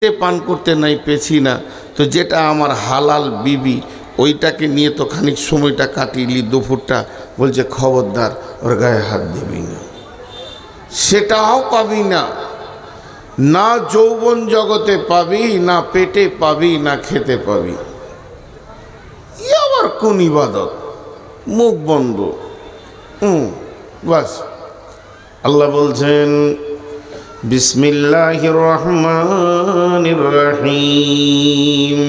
পান করতে নাই পেছি না, তো যেটা আমার হালাল বিবি ওইটাকে নিয়ে তো খানিক সময়টা কাটিলি দুপুরটা, বলছে খবরদার ওর গায়ে হাত দিবি না, সেটাও পাবি না, না যৌবন জগতে পাবি, না পেটে পাবি, না খেতে পাবি। ই আবার কোন ইবাদত? মুখ বন্ধ। বাস আল্লাহ বলছেন বিসমিল্লাহির রহমানির রহিম,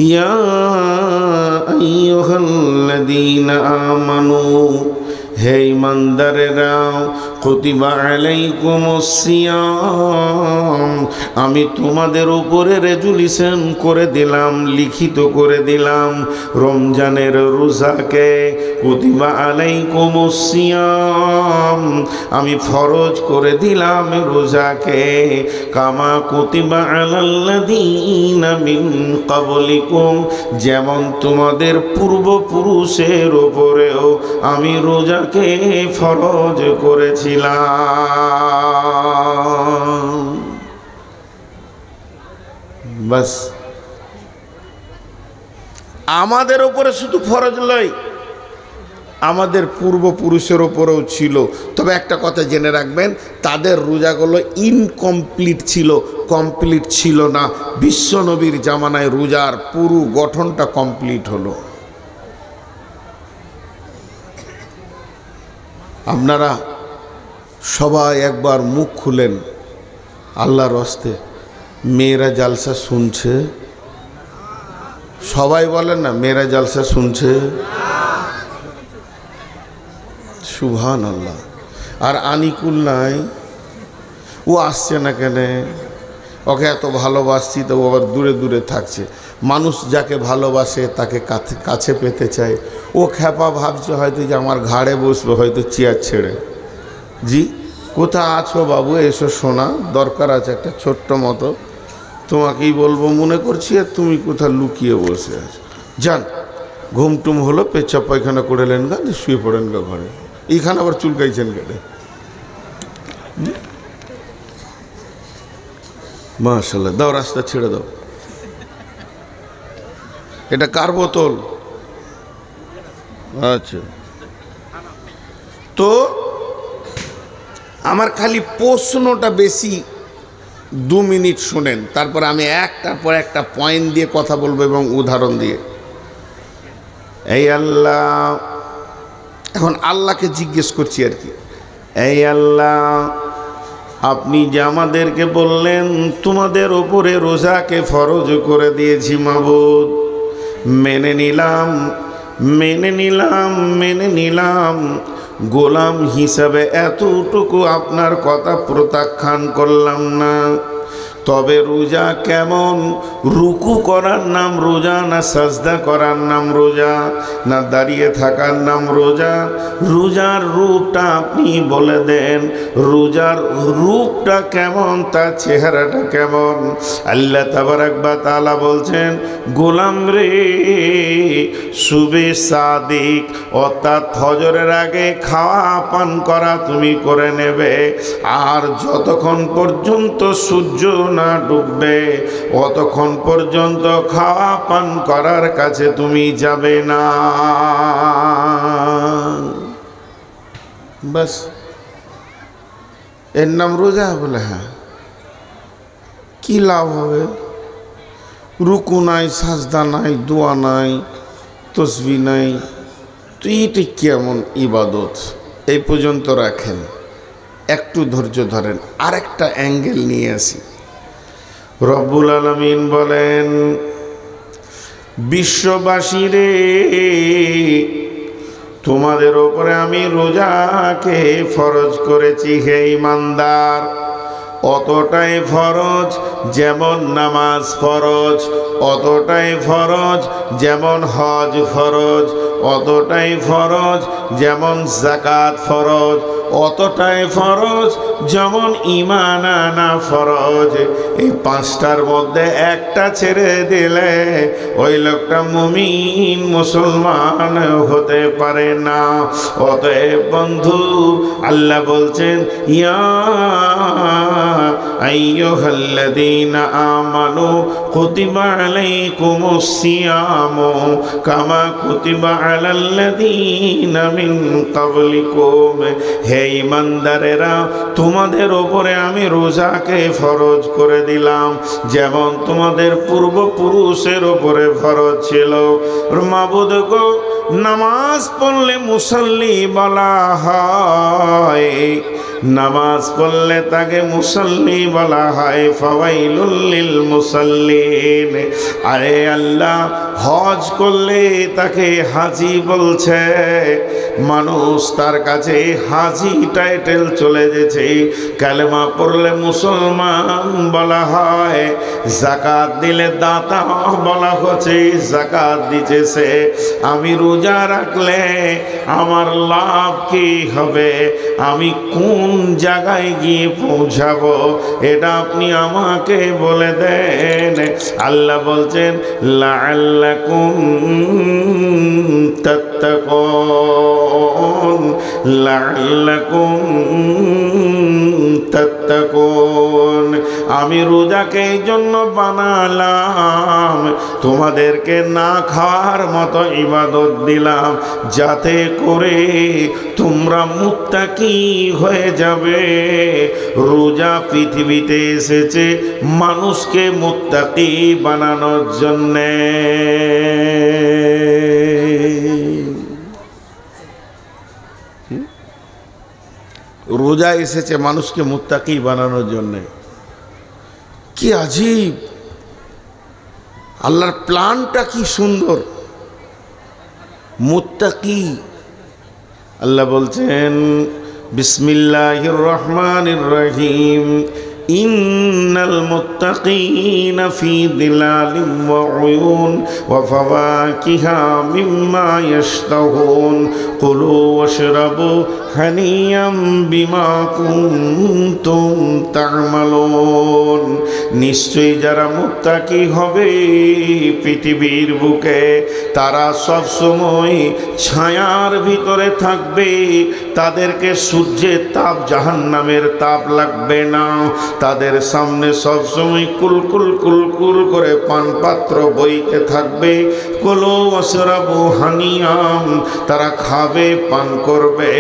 ইয়া আইয়ুহাল্লাযীনা আমানু, হে ঈমানদারেরা, কুতিবা আলাইকুমুস সিয়াম, আমি তোমাদের উপরে রেজুলেশন করে দিলাম, লিখিত করে দিলাম রমজানের রোজাকে। কুতিবা আলাইকুমুস সিয়াম, আমি ফরজ করে দিলাম রোজাকে। কামা কুতিবা আলাল্লাযীনা মিন ক্বাবলিকুম, যেমন তোমাদের পূর্বপুরুষের উপরেও আমি রোজাকে ফরজ করেছিলাম। বাস আমাদের উপরে শুধু ফরজ নয়, আমাদের পূর্বপুরুষের উপরেও ছিল। তবে একটা কথা জেনে রাখবেন, তাদের রোজাগুলো ইনকমপ্লিট ছিল, কমপ্লিট ছিল না। বিশ্বনবীর জামানায় রোজার পুরো গঠনটা কমপ্লিট হলো। আপনারা সবাই একবার মুখ খুলেন, আল্লাহর হস্তে মেয়েরা জালসা শুনছে? সবাই বলেন না মেয়েরা জালসা শুনছে? সুবহানাল্লাহ। আর আনিকুল নাই, ও আসছে না কেন? ওকে এত ভালোবাসছি তো ও আবার দূরে দূরে থাকছে। মানুষ যাকে ভালোবাসে তাকে কাছে পেতে চায়। ও খ্যাপা ভাবছে হয়তো যে আমার ঘাড়ে বসবে, হয়তো চেয়ার ছেড়ে। জি, কোথা আছো বাবু? এসো শোনা, দরকার আছে একটা ছোট্ট মতো, তোমাকেই বলবো মনে করছি, আর তুমি কোথা লুকিয়ে বসে আছো। যান, ঘুমটুম হলো, পেচ্ছাপ পায়খানা করে নেন গা, শুয়ে পড়েন গা ঘরে। এইখানে আবার চুলকাইছেন কেটে? মাশাআল্লাহ, দাও রাস্তা ছেড়ে দাও। এটা কার বোতল? আচ্ছা, তো আমার খালি প্রশ্নটা বেশি, 2 মিনিট শোনেন, তারপর আমি একটার পর একটা পয়েন্ট দিয়ে কথা বলবো এবং উদাহরণ দিয়ে। এই আল্লাহ, এখন আল্লাহকে জিজ্ঞেস করছি আর কি, এই আল্লাহ, আপনি যে আমাদেরকে বললেন তোমাদের ওপরে রোজাকে ফরজ করে দিয়েছি মাবুদ, মেনে নিলাম, মেনে নিলাম, মেনে নিলাম। গোলাম হিসাবে এতটুকু আপনার কথা প্রত্যাখ্যান করলাম না। তবে রোজা কেমন? রুকু করার নাম রোজা, না সাজদা করার নাম রোজা, না দাঁড়িয়ে থাকার নাম রোজা? রোজার রূপটা আপনি বলে দেন, রোজার রূপটা কেমন, তার চেহারাটা কেমন? আল্লাহ তাবারাক ওয়া তাআলা বলছেন, গোলাম রে, সুবে সাদিক অর্থাৎ ফজরের আগে খাওয়া পান করা তুমি করে নেবে, আর যতক্ষণ পর্যন্ত সূর্য না ডুববে অতক্ষণ পর্যন্ত খাওয়া পান করার কাছে তুমি যাবে না। বাস, এর নাম রোজা? বলে হ্যাঁ। কি লাভ হবে? রুকু নাই, সাজদা নাই, দোয়া নাই, তসবি নাই, তো এইটা কেমন ইবাদত? এই পর্যন্ত রাখেন, একটু ধৈর্য ধরেন, আরেকটা অ্যাঙ্গেল নিয়ে আসি। রব্বুল আলামিন বলেন, বিশ্ববাসী রে, তোমাদের ওপরে আমি রোজাকে ফরজ করেছি হে ঈমানদার। অতটাই ফরজ যেমন নামাজ ফরজ, অতটাই ফরজ যেমন হজ ফরজ, অতটাই ফরজ যেমন যাকাত ফরজ, অতটাই ফরজ যেমন ঈমান আনা ফরজ। এই পাঁচটার মধ্যে একটা ছেড়ে দিলে ওই লোকটা মুমিন মুসলমান হতে পারে না। অতএব বন্ধু, আল্লাহ বলছেন ইয়া আইয়ুহাল্লাযীনা আমানু কুতিবা আলাইকুমুস সিয়ামু কামা কুতিবা আলাল্লাযীনা মিন ক্বাবলিকুম। হে ঈমানদারেরা, তোমাদের উপরে আমি রোজাকে ফরজ করে দিলাম যেমন তোমাদের পূর্বপুরুষের উপরে ফরজ ছিল। মাবুদ গো, নামাজ পড়লে মুসল্লি বলা হয়, নামাজ পড়লে তাকে মুসল্লি বলা হয়। ফাওয়াইলুল লিল মুসাল্লিন। আরে আল্লাহ, হজ করলে তাকে হাজি বলছে। মানুষ তার কাছে হাজি টাইটেল চলে গেছে। কালেমা পড়লে মুসলমান বলা হয়, যাকাত দিলে দাতা বলা হচ্ছে। যাকাত দিতেছে, আমি রোজা রাখলে আমার লাভ কি হবে, আমি কোন জায়গায় গিয়ে পৌঁছাবো, এটা আপনি আমাকে বলে দেন। আল্লাহ বলছেন লাআল্লাকুম তাত্তাকুন, লাআল্লাকুম তাত্তাকুন। আমি রোজাকে এই জন্য বানালাম, তোমাদেরকে না খাওয়ার মতো ইবাদত দিলাম, যাতে করে তোমরা মুত্তাকি হয়ে যাবে। রোজা পৃথিবীতে এসেছে মানুষকে মুত্তাকি বানানোর জন্যে। রোজা এসেছে মানুষকে মুত্তাকি বানানোর জন্যে। কি আজীব, আল্লাহর প্ল্যানটা কি সুন্দর। মুত্তাকি, আল্লাহ বলছেন বিসমিল্লাহির রহমানির রহিম, ইন্নাল মুত্তাকিনা ফি দিলালিন ওয়া উয়ুন ওয়া ফাওয়াকিহা মিম্মা ইয়াশতাহুন কুলু ওয়াশরাবু হানিয়াম বিমা কুনতুম তা'মালুন। নিশ্চয়ই যারা মুত্তাকি হবে পৃথিবীর বুকে, তারা সব সময় ছায়ার ভিতরে থাকবে। তাদেরকে সূর্যের তাপ, জাহান্নামের তাপ লাগবে না। তাদের সামনে সবসময় কুলকুল কুলকুল করে পানপাত্র বইতে থাকবে। কুলু ওয়াশরাবু হানিয়াম, তারা খাবে, পান করবে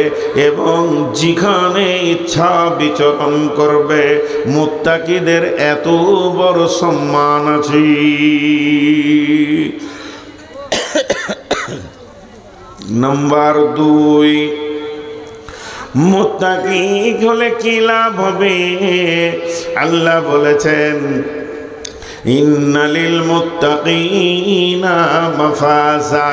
এবং যেখানে ইচ্ছা বিচরণ করবে। মুত্তাকিদের এত বড় সম্মান আছে। নাম্বার 2, মুত্তাকি হলে কি লাভ হবে? আল্লাহ বলেছেন ইন্নালিল মুত্তাকিনা মাফাজা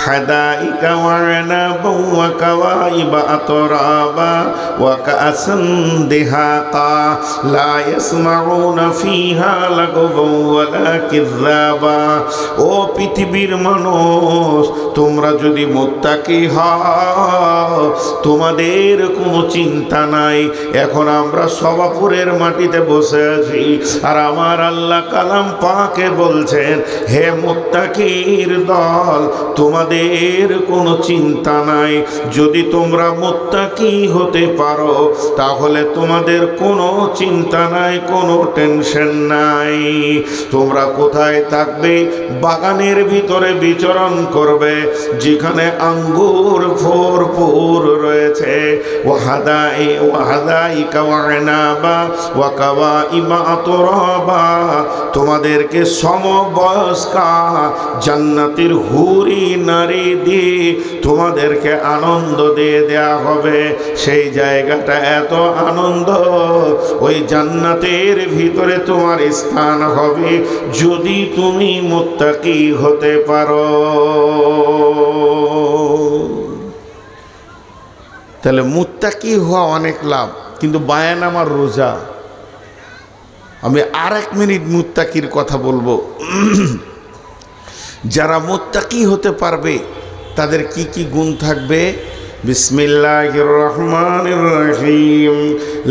হাদাইকা ওয়া আনাবা ওয়া কাওয়াইবা আতরাবা ওয়া কাআসান দিহাকা লা ইয়াসমাউনা ফিহা লাগওয়া ওয়ালা কিযাবা। ও পৃথিবীর মানুষ, তোমরা যদি মুত্তাকি হও, তোমাদের কোনো চিন্তা নাই। এখন আমরা সবাপুরের মাটিতে বসে আছি, আর আমার আল্লাহ কালাম পাকে বলছেন, হে মুত্তাকির দল, তোমাদের কোনো চিন্তা নাই। যদি তোমরা মুত্তাকি হতে পারো, তাহলে তোমাদের কোনো চিন্তা নাই, কোনো টেনশন নাই। তোমরা কোথায় থাকবে? বাগানের ভিতরে বিচরণ করবে, যেখানে আঙ্গুর ভরপুর রয়েছে। ওয়াহাদাইকা ওয়া আনাবা ওয়া কাওয়াইবা আতরাবা, তোমাদেরকে সমবয়স্কা জান্নাতের হুরি নারী দিয়ে তোমাদেরকে আনন্দ দিয়ে দেয়া হবে। সেই জায়গাটা এত আনন্দ, ওই জান্নাতের ভিতরে তোমার স্থান হবে যদি তুমি মুত্তাকি হতে পারো। তাহলে মুত্তাকি হওয়া অনেক লাভ, কিন্তু বায়ান আমার রোজা। আমি আর 1 মিনিট মুত্তাকির কথা বলবো। যারা মুত্তাকি হতে পারবে তাদের কি কি গুণ থাকবে বিসমিল্লাহির রহমানির রহিম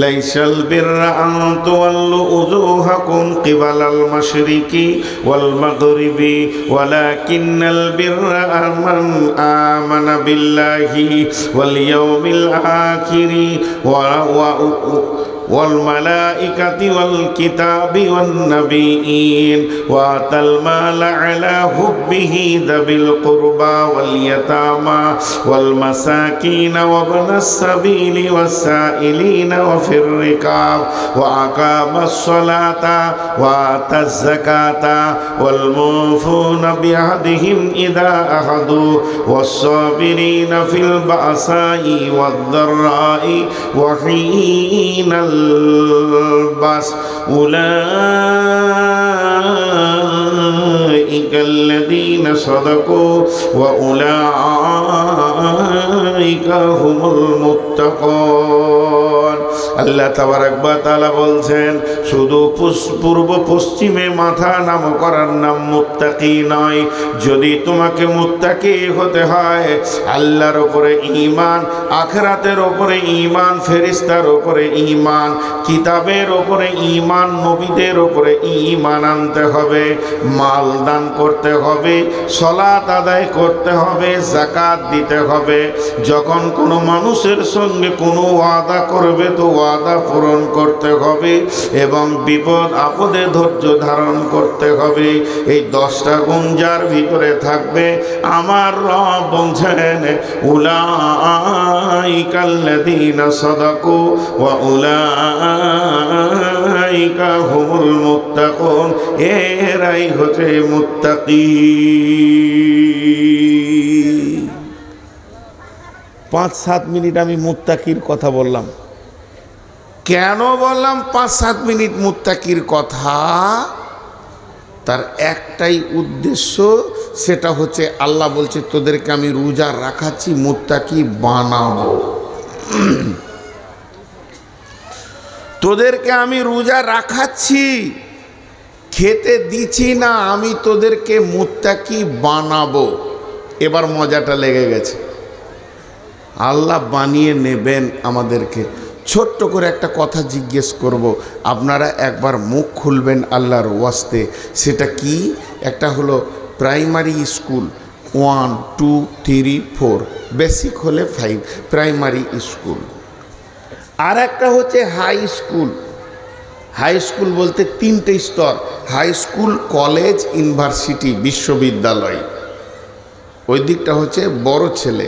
লাইসাল বিররা আন তুওয়াল্লু উজুহাকুম কিবালাল মাশরিকি ওয়াল মাগরিবি ওয়ালাকিন্নাল বিররা মান আমানা বিল্লাহি ওয়াল ইয়াউমিল আখিরি والملائكة والكتاب والنبيين وآتى المال على حبه ذوي القربى واليتامى والمساكين وابن السبيل والسائلين وفي الركاب وأقام الصلاة وآتى الزكاة والموفون بعهدهم إذا عهدوا والصابرين في البأساء والضراء وحين البأس أولئك الذين صدقوا وأولئك هم المتقون আল্লাহ তাবারক ওয়া তাআলা বলছেন শুধু পূর্ব পশ্চিমে মাথা নাম করার নাম মুত্তাকি নয়। যদি তোমাকে মুত্তাকি হতে হয় আল্লাহর উপরে ঈমান, আখিরাতের উপরে ঈমান, ফেরেশতার উপরে ঈমান, কিতাবের উপরে ঈমান, নবীদের উপরে ঈমান আনতে হবে, মাল দান করতে হবে, সালাত আদায় করতে হবে, যাকাত দিতে হবে। যখন কোনো মানুষের সঙ্গে কোনো ওয়াদা করবে তো ওয়াদা পূরণ করতে হবে এবং বিপদ আপদে ধৈর্য ধারণ করতে হবে। এই 10টা গুণ যার ভিতরে থাকবে আমার রব বলছেন উলাইকাল্লাযীনা সাদাকু ওয়া উলাইকা হুমুল মুত্তাকুন, এরাই হচ্ছে মুত্তাকি। 5-7 মিনিট আমি মুত্তাকির কথা বললাম। কেন বললাম 5-7 মিনিট মুত্তাকির কথা? তার একটাই উদ্দেশ্য, সেটা হচ্ছে আল্লাহ বলছে তোদেরকে আমি রোজা রাখাচ্ছি, মুত্তাকি বানাবো। তোদেরকে আমি রোজা রাখাচ্ছি, খেতে দিচ্ছি না, আমি তোদেরকে মুত্তাকি বানাবো। এবার মজাটা লেগে গেছে। আল্লাহ বানিয়ে নেবেন আমাদেরকে। ছোট্ট করে একটা কথা জিজ্ঞেস করব, আপনারা একবার মুখ খুলবেন আল্লাহর ওয়াস্তে। সেটা কি? একটা হলো প্রাইমারি স্কুল 1, 2, 3, 4, বেসিক হলে 5, প্রাইমারি স্কুল। আর একটা হচ্ছে হাই স্কুল। হাই স্কুল বলতে 3টে স্তর: হাই স্কুল, কলেজ, ইউনিভার্সিটি, বিশ্ববিদ্যালয়। ওই দিকটা হচ্ছে বড় ছেলে,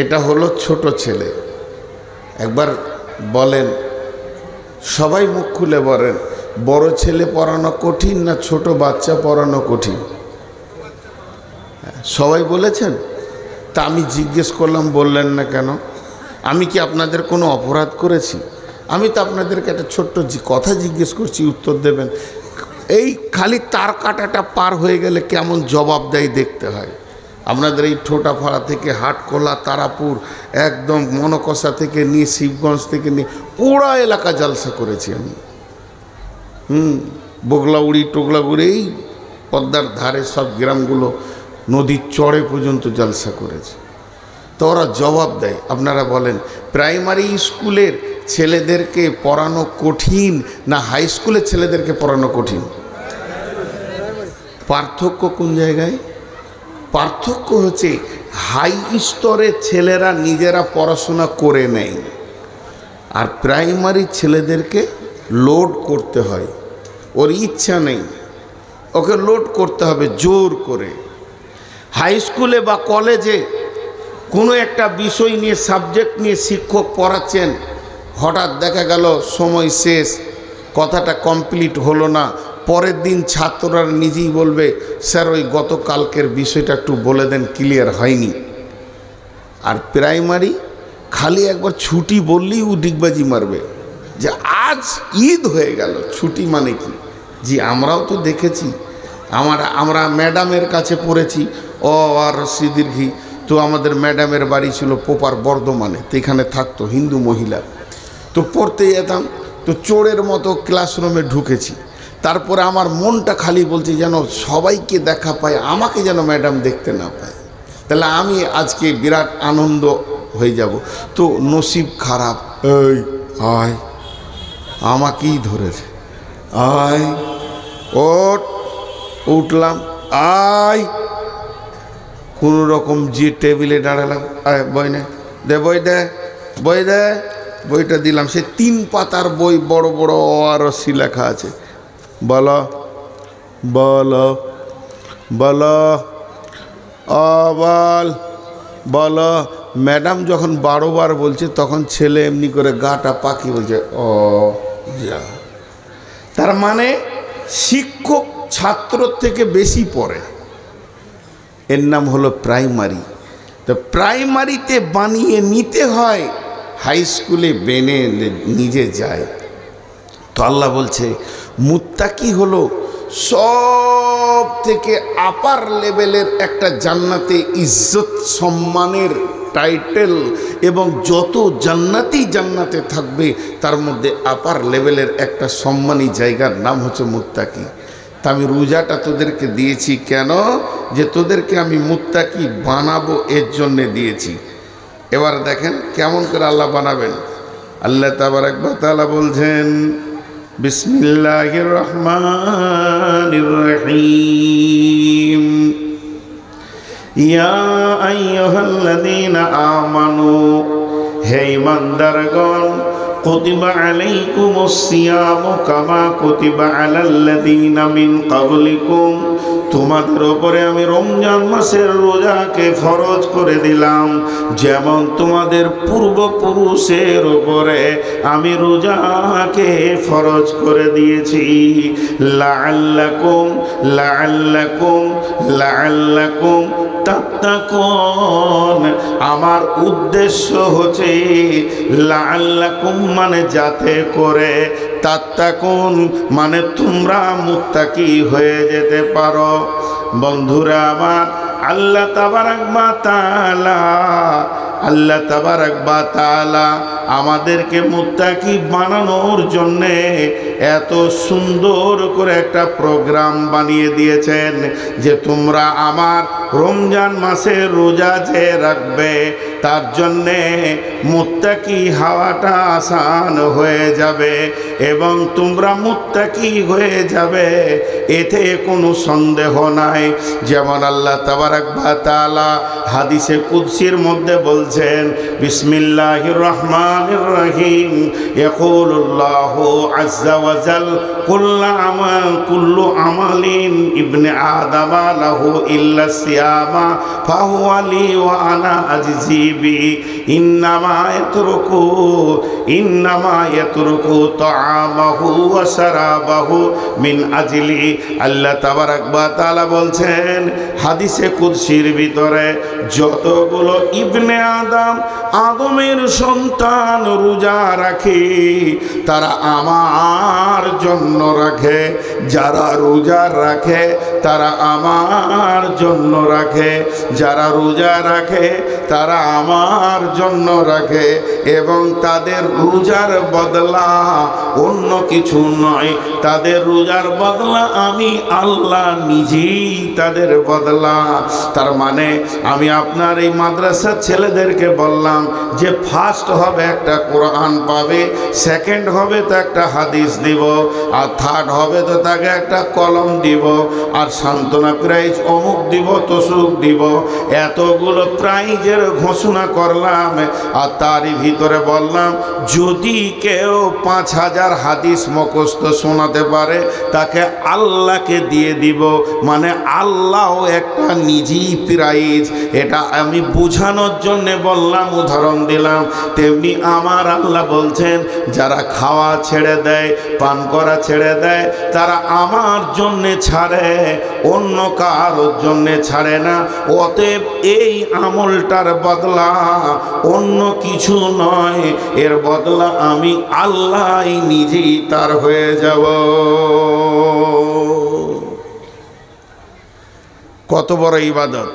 এটা হলো ছোট ছেলে। একবার বলেন, সবাই মুখ খুলে বলেন, বড় ছেলে পড়ানো কঠিন না ছোট বাচ্চা পড়ানো কঠিন? সবাই বলেছেন। তা আমি জিজ্ঞেস করলাম, বললেন না কেন? আমি কি আপনাদের কোনো অপরাধ করেছি? আমি তো আপনাদেরকে একটা ছোট্ট কথা জিজ্ঞেস করছি, উত্তর দেবেন। এই খালি তার কাটাটা পার হয়ে গেলে কেমন জবাব দেয় দেখতে হয়। আপনাদের এই ঠোঁটাফাড়া থেকে হাটখোলা, তারাপুর, একদম মনকষা থেকে নিয়ে শিবগঞ্জ থেকে নিয়ে পুরা এলাকা জালসা করেছি আমি। বগলাউড়ি টোগলাগুড়ি, এই পদ্মার ধারে সব গ্রামগুলো, নদীর চড়ে পর্যন্ত জালসা করেছে। তো ওরা জবাব দেয়। আপনারা বলেন, প্রাইমারি স্কুলের ছেলেদেরকে পড়ানো কঠিন না হাই স্কুলের ছেলেদেরকে পড়ানো কঠিন? পার্থক্য কোন জায়গায়? পার্থক্য হচ্ছে হাই স্তরের ছেলেরা নিজেরা পড়াশোনা করে নেয়, আর প্রাইমারি ছেলেদেরকে লোড করতে হয়। ওর ইচ্ছা নেই, ওকে লোড করতে হবে জোর করে। হাই স্কুলে বা কলেজে কোনো একটা বিষয় নিয়ে, সাবজেক্ট নিয়ে শিক্ষক পড়াচ্ছেন, হঠাৎ দেখা গেল সময় শেষ, কথাটা কমপ্লিট হলো না। পরের দিন ছাত্ররা নিজেই বলবে, স্যার ওই গতকালকের বিষয়টা একটু বলে দেন, ক্লিয়ার হয়নি। আর প্রাইমারি খালি একবার ছুটি বললেই ও ডিগবাজি মারবে যে আজ ঈদ হয়ে গেল, ছুটি মানে কি? জি আমরাও তো দেখেছি। আমরা ম্যাডামের কাছে পড়েছি, অ আর সিদীর্ঘি। তো আমাদের ম্যাডামের বাড়ি ছিল পোপার বর্ধমানে, তো এখানে থাকতো হিন্দু মহিলা। তো পড়তে যেতাম, তো চোরের মতো ক্লাসরুমে ঢুকেছি। তারপরে আমার মনটা খালি বলছে যেন সবাইকে দেখা পায়, আমাকে যেন ম্যাডাম দেখতে না পায়। তাহলে আমি আজকে বিরাট আনন্দ হয়ে যাব। তো নসিব খারাপ, এই আয়, আমাকেই ধরেছে, আয় ওঠ, উঠলাম, আয়, কোনো রকম যে টেবিলে দাঁড়ালাম, আয় বই নে, দে বই, দে বই, দে বইটা দিলাম। সে 3 পাতার বই, বড় বড় অরসি লেখা আছে। বলো বলো বলো, বল বলো। ম্যাডাম যখন 12 বার বলছে তখন ছেলে এমনি করে গাটা পাকি বলছে, ও যা। তার মানে শিক্ষক ছাত্র থেকে বেশি পড়ে। এর নাম হলো প্রাইমারি। তো প্রাইমারিতে বানিয়ে নিতে হয়, হাই স্কুলে বেনে নিজে যায়। তো আল্লাহ বলছে মুত্তাকি হলো সব থেকে আপার লেভেলের একটা জান্নাতে ইজ্জত সম্মানের টাইটেল, এবং যত জান্নাতে থাকবে তার মধ্যে আপার লেভেলের একটা সম্মানী জায়গার নাম হচ্ছে মুত্তাকি। তা আমি রোজাটা তোদেরকে দিয়েছি কেন? যে তোদেরকে আমি মুত্তাকি বানাবো, এর জন্যে দিয়েছি। এবার দেখেন কেমন করে আল্লাহ বানাবেন। আল্লাহ তাবারাক ওয়া তাআলা বলছেন, বিসমিল্লাহির রহমানির রহিম, ইয়া আইয়ুহাল্লাযীনা আমানু, হে ঈমানদারগণ, কুতিবা আলাইকুমুস সিয়ামু কামা কুতিবা আলাল্লাযীনা মিন ক্বাবলিকুম, তোমাদের উপরে আমি রমজান মাসের রোজাকে ফরজ করে দিলাম, যেমন তোমাদের পূর্বপুরুষের উপরে আমি রোজাকে ফরজ করে দিয়েছি। লাআল্লাকুম লাআল্লাকুম লাআল্লাকুম তাত্তাকুন, আমার উদ্দেশ্য হচ্ছে লাআল্লাকুম মানে যাতে করে, তাত্তাকুন মানে তোমরা মুত্তাকি হয়ে যেতে পারো। বন্ধুরা আমার, আল্লাহ তাবারাক ওয়া তাআলা, আল্লাহ তাবারাক ওয়া তাআলা আমাদেরকে মুত্তাকি বানানোর জন্যে এত সুন্দর করে একটা প্রোগ্রাম বানিয়ে দিয়েছেন যে তোমরা আমার রমজান মাসে রোজা যে রাখবে তার জন্যে মুত্তাকি হওয়াটা আসান হয়ে যাবে, এবং তোমরা মুত্তাকি হয়ে যাবে, এতে কোনো সন্দেহ নাই। যেমন আল্লাহ তাবারাক ওয়া তাআলা হাদিসে কুদসির মধ্যে বলছেন, বিসমিল্লাহির রহমানির রহিম, ইয়াকুলুল্লাহু আযজা ওয়া জাল, কুল্লু আমালিন ইবনে আদম লাহু ইল্লা সিয়ামা ফাহুয়া লি ওয়া আনা আজজি বি, ইন্নামা ইয়াতরুকু তাআমাহু ওয়া শারাবাহু মিন আজলি। আল্লাহ তাবারাক ওয়া তাআলা বলছেন হাদিসে কুদসির ভিতরে, যতগুলো ইবনে আদম, আদমের সন্তান রোজা রাখে তারা আমার জন্য রাখে, যারা রোজা রাখে তারা আমার জন্য রাখে, যারা রোজা রাখে তারা আমার জন্য রাখে, এবং তাদের রোজার বদলা অন্য কিছু নয়, তাদের রোজার বদলা আমি আল্লাহ নিজেই তাদের বদলা। তার মানে আমি আপনার এই মাদ্রাসার ছেলেদেরকে বললাম যে ফার্স্ট হবে একটা কোরআন পাবে, সেকেন্ড হবে তো একটা হাদিস দিব, আর থার্ড হবে তো তাকে একটা কলম দিব, আর সান্ত্বনা প্রাইজ অমুক দিব, তসুক দিব। এতগুলো প্রাইজের ঘোষণা করলাম, আর তারই ভিতরে বললাম যদি কেউ 5000 হাদিস মুখস্থ শোনাতে পারে তাকে আল্লাহকে দিয়ে দিব, মানে আল্লাহও একটা নিজেই প্রাইজ। এটা আমি বোঝানোর জন্যে বললাম, উদাহরণ দিলাম। তেমনি আমার আল্লাহ বলছেন যারা খাওয়া ছেড়ে দেয়, পান করা ছেড়ে দেয়, তারা আমার জন্যে ছাড়ে, অন্য কারোর জন্যে ছাড়ে না। অতএব এই আমলটার বদলা অন্য কিছু নয়, এর বদলা আমি আল্লাহ নিজেই তার হয়ে যাব। কত বড় ইবাদত!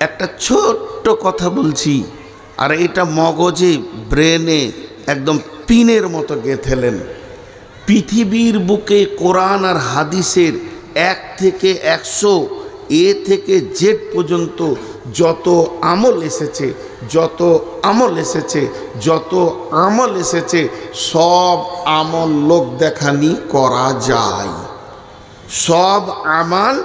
একটা ছোট্ট কথা বলছি, আর এটা মগজে, ব্রেনে একদম পিনের মতো গেঁথেলেন। পৃথিবীর বুকে কোরআন আর হাদিসের 1 থেকে 100, এ থেকে জেড পর্যন্ত যত আমল এসেছে, যত আমল এসেছে, যত আমল এসেছে, সব আমল লোক দেখানি করা যায়, সব আমাল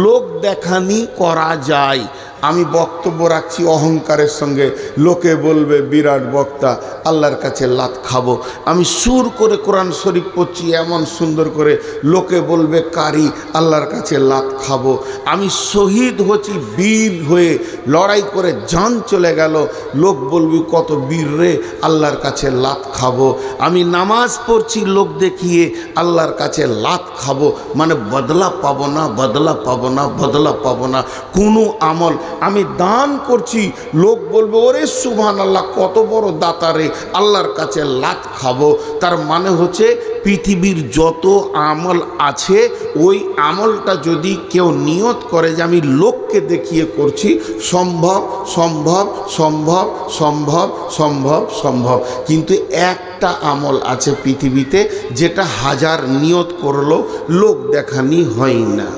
লোক দেখানি করা যায়। আমি বক্তব্য রাখছি অহংকারের সঙ্গে, লোকে বলবে বিরাট বক্তা, আল্লাহর কাছে লাত খাবো। আমি সুর করে কোরআন শরীফ পড়ছি এমন সুন্দর করে, লোকে বলবে কারি, আল্লাহর কাছে লাত খাবো। আমি শহীদ হচ্ছি বীর হয়ে, লড়াই করে জান চলে গেল, লোক বলবি কত বীর রে, আল্লাহর কাছে লাত খাবো। আমি নামাজ পড়ছি লোক দেখিয়ে, আল্লাহর কাছে লাত খাবো, মানে বদলা পাবো না, বদলা পাবো না, বদলা পাবো না কোনো আমল। আমি দান করছি, লোক বলবে ওরে সুবহানাল্লাহ কত বড় দাতা রে, আল্লাহর কাছে লাত খাবো। তার মানে হচ্ছে পৃথিবীর যত আমল আছে, ওই আমলটা যদি কেউ নিয়ত করে যে আমি লোককে দেখিয়ে করছি, সম্ভব সম্ভব সম্ভব সম্ভব সম্ভব সম্ভব। কিন্তু একটা আমল আছে পৃথিবীতে যেটা হাজার নিয়ত করলেও লোক দেখানি হয় না,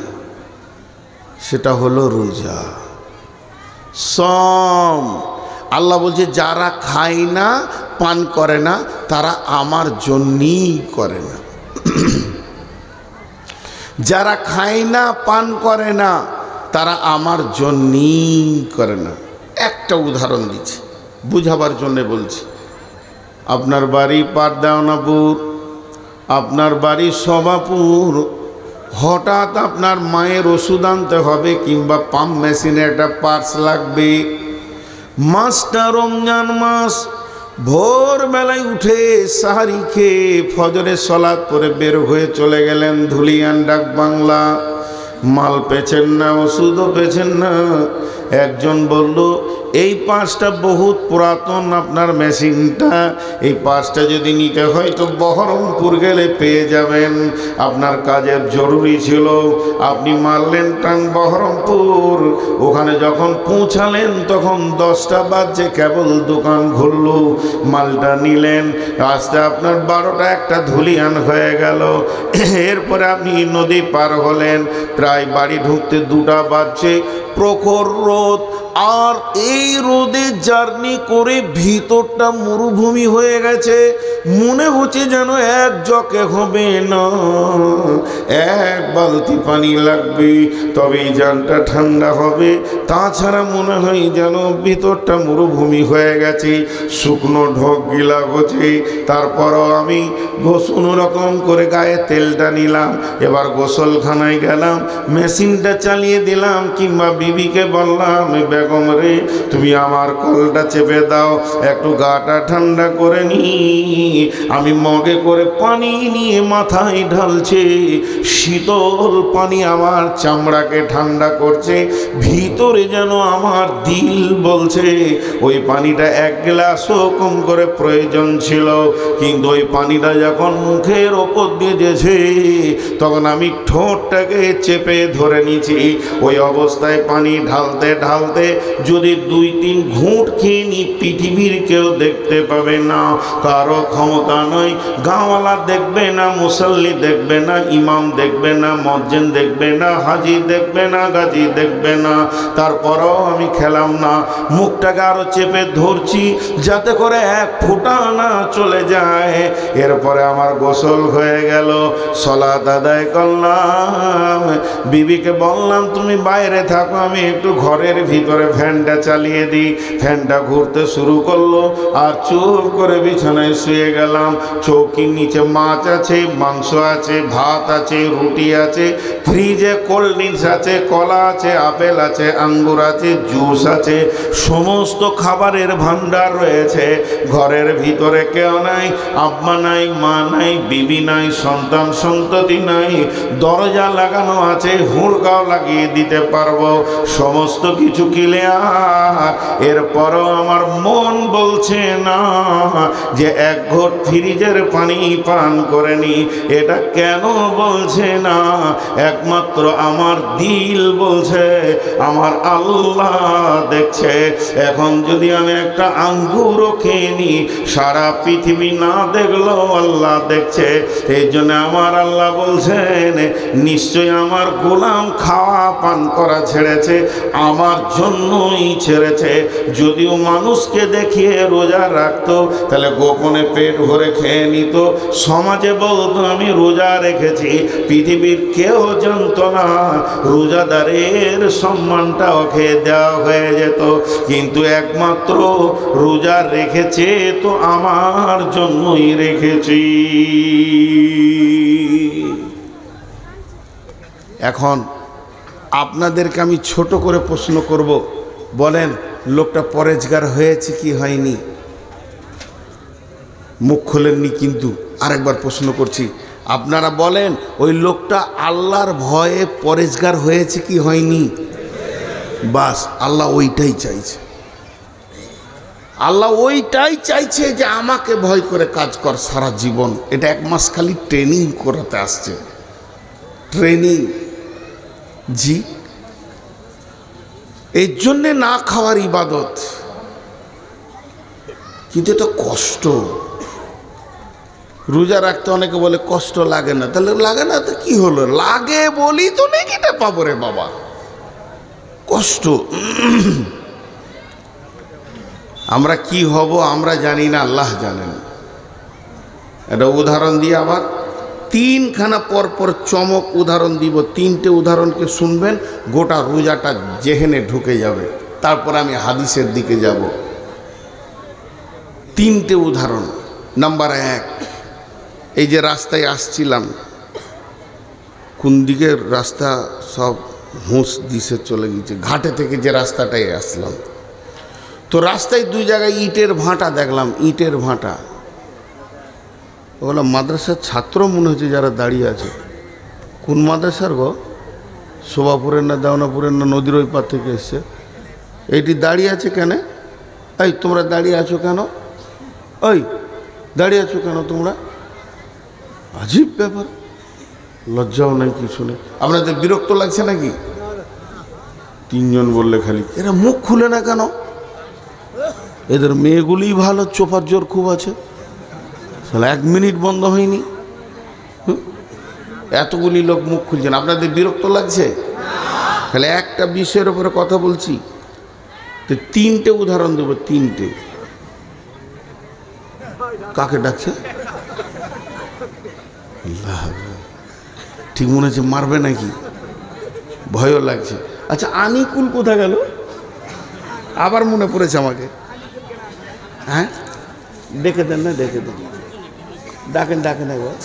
সেটা হলো রোজা, সম। আল্লাহ বলছে যারা খায় না পান করে না তারা আমার জন্যই করে না। যারা খায় না পান করে না তারা আমার জন্যই করে না। একটা উদাহরণ দিচ্ছি, বুঝাবার জন্যে বলছি। আপনার বাড়ি পাটদাওনাপুর, আপনার বাড়ি সভাপুর, হঠাৎ আপনার মায়ের ওষুধ আনতে হবে কিংবা পাম্প মেশিনে একটা পার্টস লাগবে। মাসটা রমজান মাস, ভোরবেলায় উঠে সাহারি খেয়ে ফজরের সলাত পরে বের হয়ে চলে গেলেন ধুলিয়ান ডাক বাংলা। মাল পেছেন না, ওষুধও পেছেন না। একজন বলল এই পাঁচটা বহুত পুরাতন আপনার মেশিনটা, এই পাঁচটা যদি নিতে হয় তো বহরমপুর গেলে পেয়ে যাবেন, আপনার কাজের জরুরি ছিল। আপনি মারলেন টান বহরমপুর, ওখানে যখন পৌঁছালেন তখন 10টা বাজে, কেবল দোকান খুলল, মালটা নিলেন, রাস্তা আপনার 12টা 1টা ধুলিয়ান হয়ে গেল। এরপরে আপনি নদী পার হলেন, প্রায় বাড়ি ঢুকতে 2টা বাজছে, প্রখর রোদ। আর এই রোদে জার্নি করে ভিতরটা মরুভূমি হয়ে গেছে, মনে হচ্ছে যেন এক জকে হবে না, 1 বালতি পানি লাগবে তবেই জানটা ঠান্ডা হবে, তাছাড়া মনে হয় যেন ভিতরটা মরুভূমি হয়ে গেছে, শুকনো ঢোক গিলা গছে। তারপরও আমি কোনো রকম করে গায়ে তেলটা নিলাম, এবার গোসলখানায় গেলাম, মেশিনটা চালিয়ে দিলাম, কিংবা বিবিকে বললাম বেগম রে তুমি আমার কলটা চেপে দাও, একটু গাটা ঠান্ডা করে নি। আমি মগে করে পানি নিয়ে মাথায় ঢালছে, শীতল পানি আমার চামড়াকে ঠান্ডা করছে, ভিতরে যেন আমার দিল বলছে ওই পানিটা 1 গ্লাসও কম করে প্রয়োজন ছিল। কিন্তু ওই পানিটা যখন মুখের ওপর দিয়ে যেছে তখন আমি ঠোঁটটাকে চেপে ধরে নিয়েছি। ওই অবস্থায় পানি ঢালতে ঢালতে যদি 2-3 ঘুঁট খেয়ে নি, পৃথিবীর কেউ দেখতে পাবে না, কারো ক্ষমতা নয়, গাঁওয়ালা দেখবে না, মুসল্লি দেখবে না, ইমাম দেখবে না, মজ্জেন দেখবে না, হাজি দেখবে না, গাজী দেখবে না। তারপরও আমি খেলাম না, মুখটাকে আরো চেপে ধরছি যাতে করে 1 ফোঁটা না চলে যায়। এরপরে আমার গোসল হয়ে গেল, সালাত আদায় করলাম, বিবিকে বললাম তুমি বাইরে থাকো, আমি একটু ঘরের ভিতরে ফ্যানটা চালিয়ে দিই। ফ্যানটা ঘুরতে শুরু করলো, আর চুপ করে বিছানায় শুয়ে গেলাম। চৌকির নিচে মাছ আছে, মাংস আছে, ভাত আছে, রুটি আছে, ফ্রিজে কোল্ড ড্রিঙ্কস আছে, কলা আছে, আপেল আছে, আঙ্গুর আছে, জুস আছে, সমস্ত খাবারের ভান্ডার রয়েছে। ঘরের ভিতরে কেউ নাই, আব্বা নাই, মা নাই, বিবি নাই, সন্তান সন্ততি নাই, দরজা লাগানো আছে, হুড়কাও লাগিয়ে দিতে পারবো, সমস্ত কিছু ক্লিয়ার। এরপরও আমার মন বলছে না যে 1 ঘট ফ্রিজের পানি পান করে নি। এটা কেন বলছে না? একমাত্র আমার দিল বলছে, আমার আল্লাহ দেখছে। এখন যদি আমি একটা আঙ্গুরও খেয়ে নি, সারা পৃথিবী না দেখলেও আল্লাহ দেখছে। এই জন্য আমার আল্লাহ বলছেন নিশ্চয় আমার গোলাম খাওয়া পান করা ছেড়েছে, আমার জন্য জন্যই ছেড়েছে। যদিও মানুষকে দেখিয়ে রোজা রাখতো, তাহলে গোপনে পেট ভরে খেয়ে নিত। সমাজে বলতো আমি রোজা রেখেছি, পৃথিবীর কেউ জানতো না। রোজাদারের সম্মানটা ওকে দেওয়া হয়ে যেত। কিন্তু একমাত্র রোজা রেখেছে তো আমার জন্যই রেখেছি। এখন আপনাদেরকে আমি ছোট করে প্রশ্ন করব, বলেন লোকটা পরেজগার হয়েছে কি হয়নি? মুখ খোলেননি, কিন্তু আরেকবার প্রশ্ন করছি, আপনারা বলেন ওই লোকটা আল্লাহর ভয়ে পরেজগার হয়েছে কি হয়নি? বাস, আল্লাহ ওইটাই চাইছে। আল্লাহ ওইটাই চাইছে যে আমাকে ভয় করে কাজ কর সারা জীবন। এটা 1 মাস খালি ট্রেনিং করাতে আসছে, ট্রেনিং। জি, এর জন্যে না খাওয়ার ইবাদত, কিন্তু এটা কষ্ট। রোজা রাখতে অনেকে বলে কষ্ট লাগে না, তাহলে লাগে না তো কি হলো? লাগে বলি তো নেকিটা পাবো রে বাবা। কষ্ট। আমরা কি হব আমরা জানি না, আল্লাহ জানেন। একটা উদাহরণ দিয়ে আবার 3খানা পরপর চমক উদাহরণ দিব। 3টে উদাহরণকে শুনবেন, গোটা রোজাটা জেহেনে ঢুকে যাবে। তারপর আমি হাদিসের দিকে যাব। 3টে উদাহরণ। নাম্বার 1, এই যে রাস্তায় আসছিলাম, কোন দিকের রাস্তা সব হুঁশ দিশে চলে গেছে। ঘাটে থেকে যে রাস্তাটায় আসলাম, তো রাস্তায় 2 জায়গায় ইটের ভাঁটা দেখলাম, ইটের ভাঁটা। ওগুলো মাদ্রাসার ছাত্র মনে হচ্ছে যারা দাঁড়িয়ে আছে। কোন মাদ্রাসার গো? শোভাপুরের না দেওনাপুরের না নদীর ওই পার থেকে এসছে। এইটি দাঁড়িয়ে আছে কেন? এই তোমরা দাঁড়িয়ে আছো কেন? ওই দাঁড়িয়ে আছো কেন তোমরা? আজীব ব্যাপার, লজ্জাও নাই কিছু নেই। আপনাদের বিরক্ত লাগছে নাকি? 3 জন বললে খালি, এরা মুখ খুলে না কেন? এদের মেয়েগুলি ভালো, চোপার জোর খুব আছে। 1 মিনিট বন্ধ হয়নি, এতগুলি লোক মুখ খুলছেন। আপনাদের বিরক্ত লাগছে? তাহলে একটা বিষয়ের উপরে কথা বলছি, তো 3টে উদাহরণ দেবো। 3টে। কাকে ডাকছে? ঠিক মনে হচ্ছে মারবে নাকি, ভয়ও লাগছে। আচ্ছা, আনিকুল কোথা গেল? আবার মনে পড়েছে আমাকে। হ্যাঁ, ডেকে দেন না, ডেকে দেন, ডাকেন ডাকেন একবার।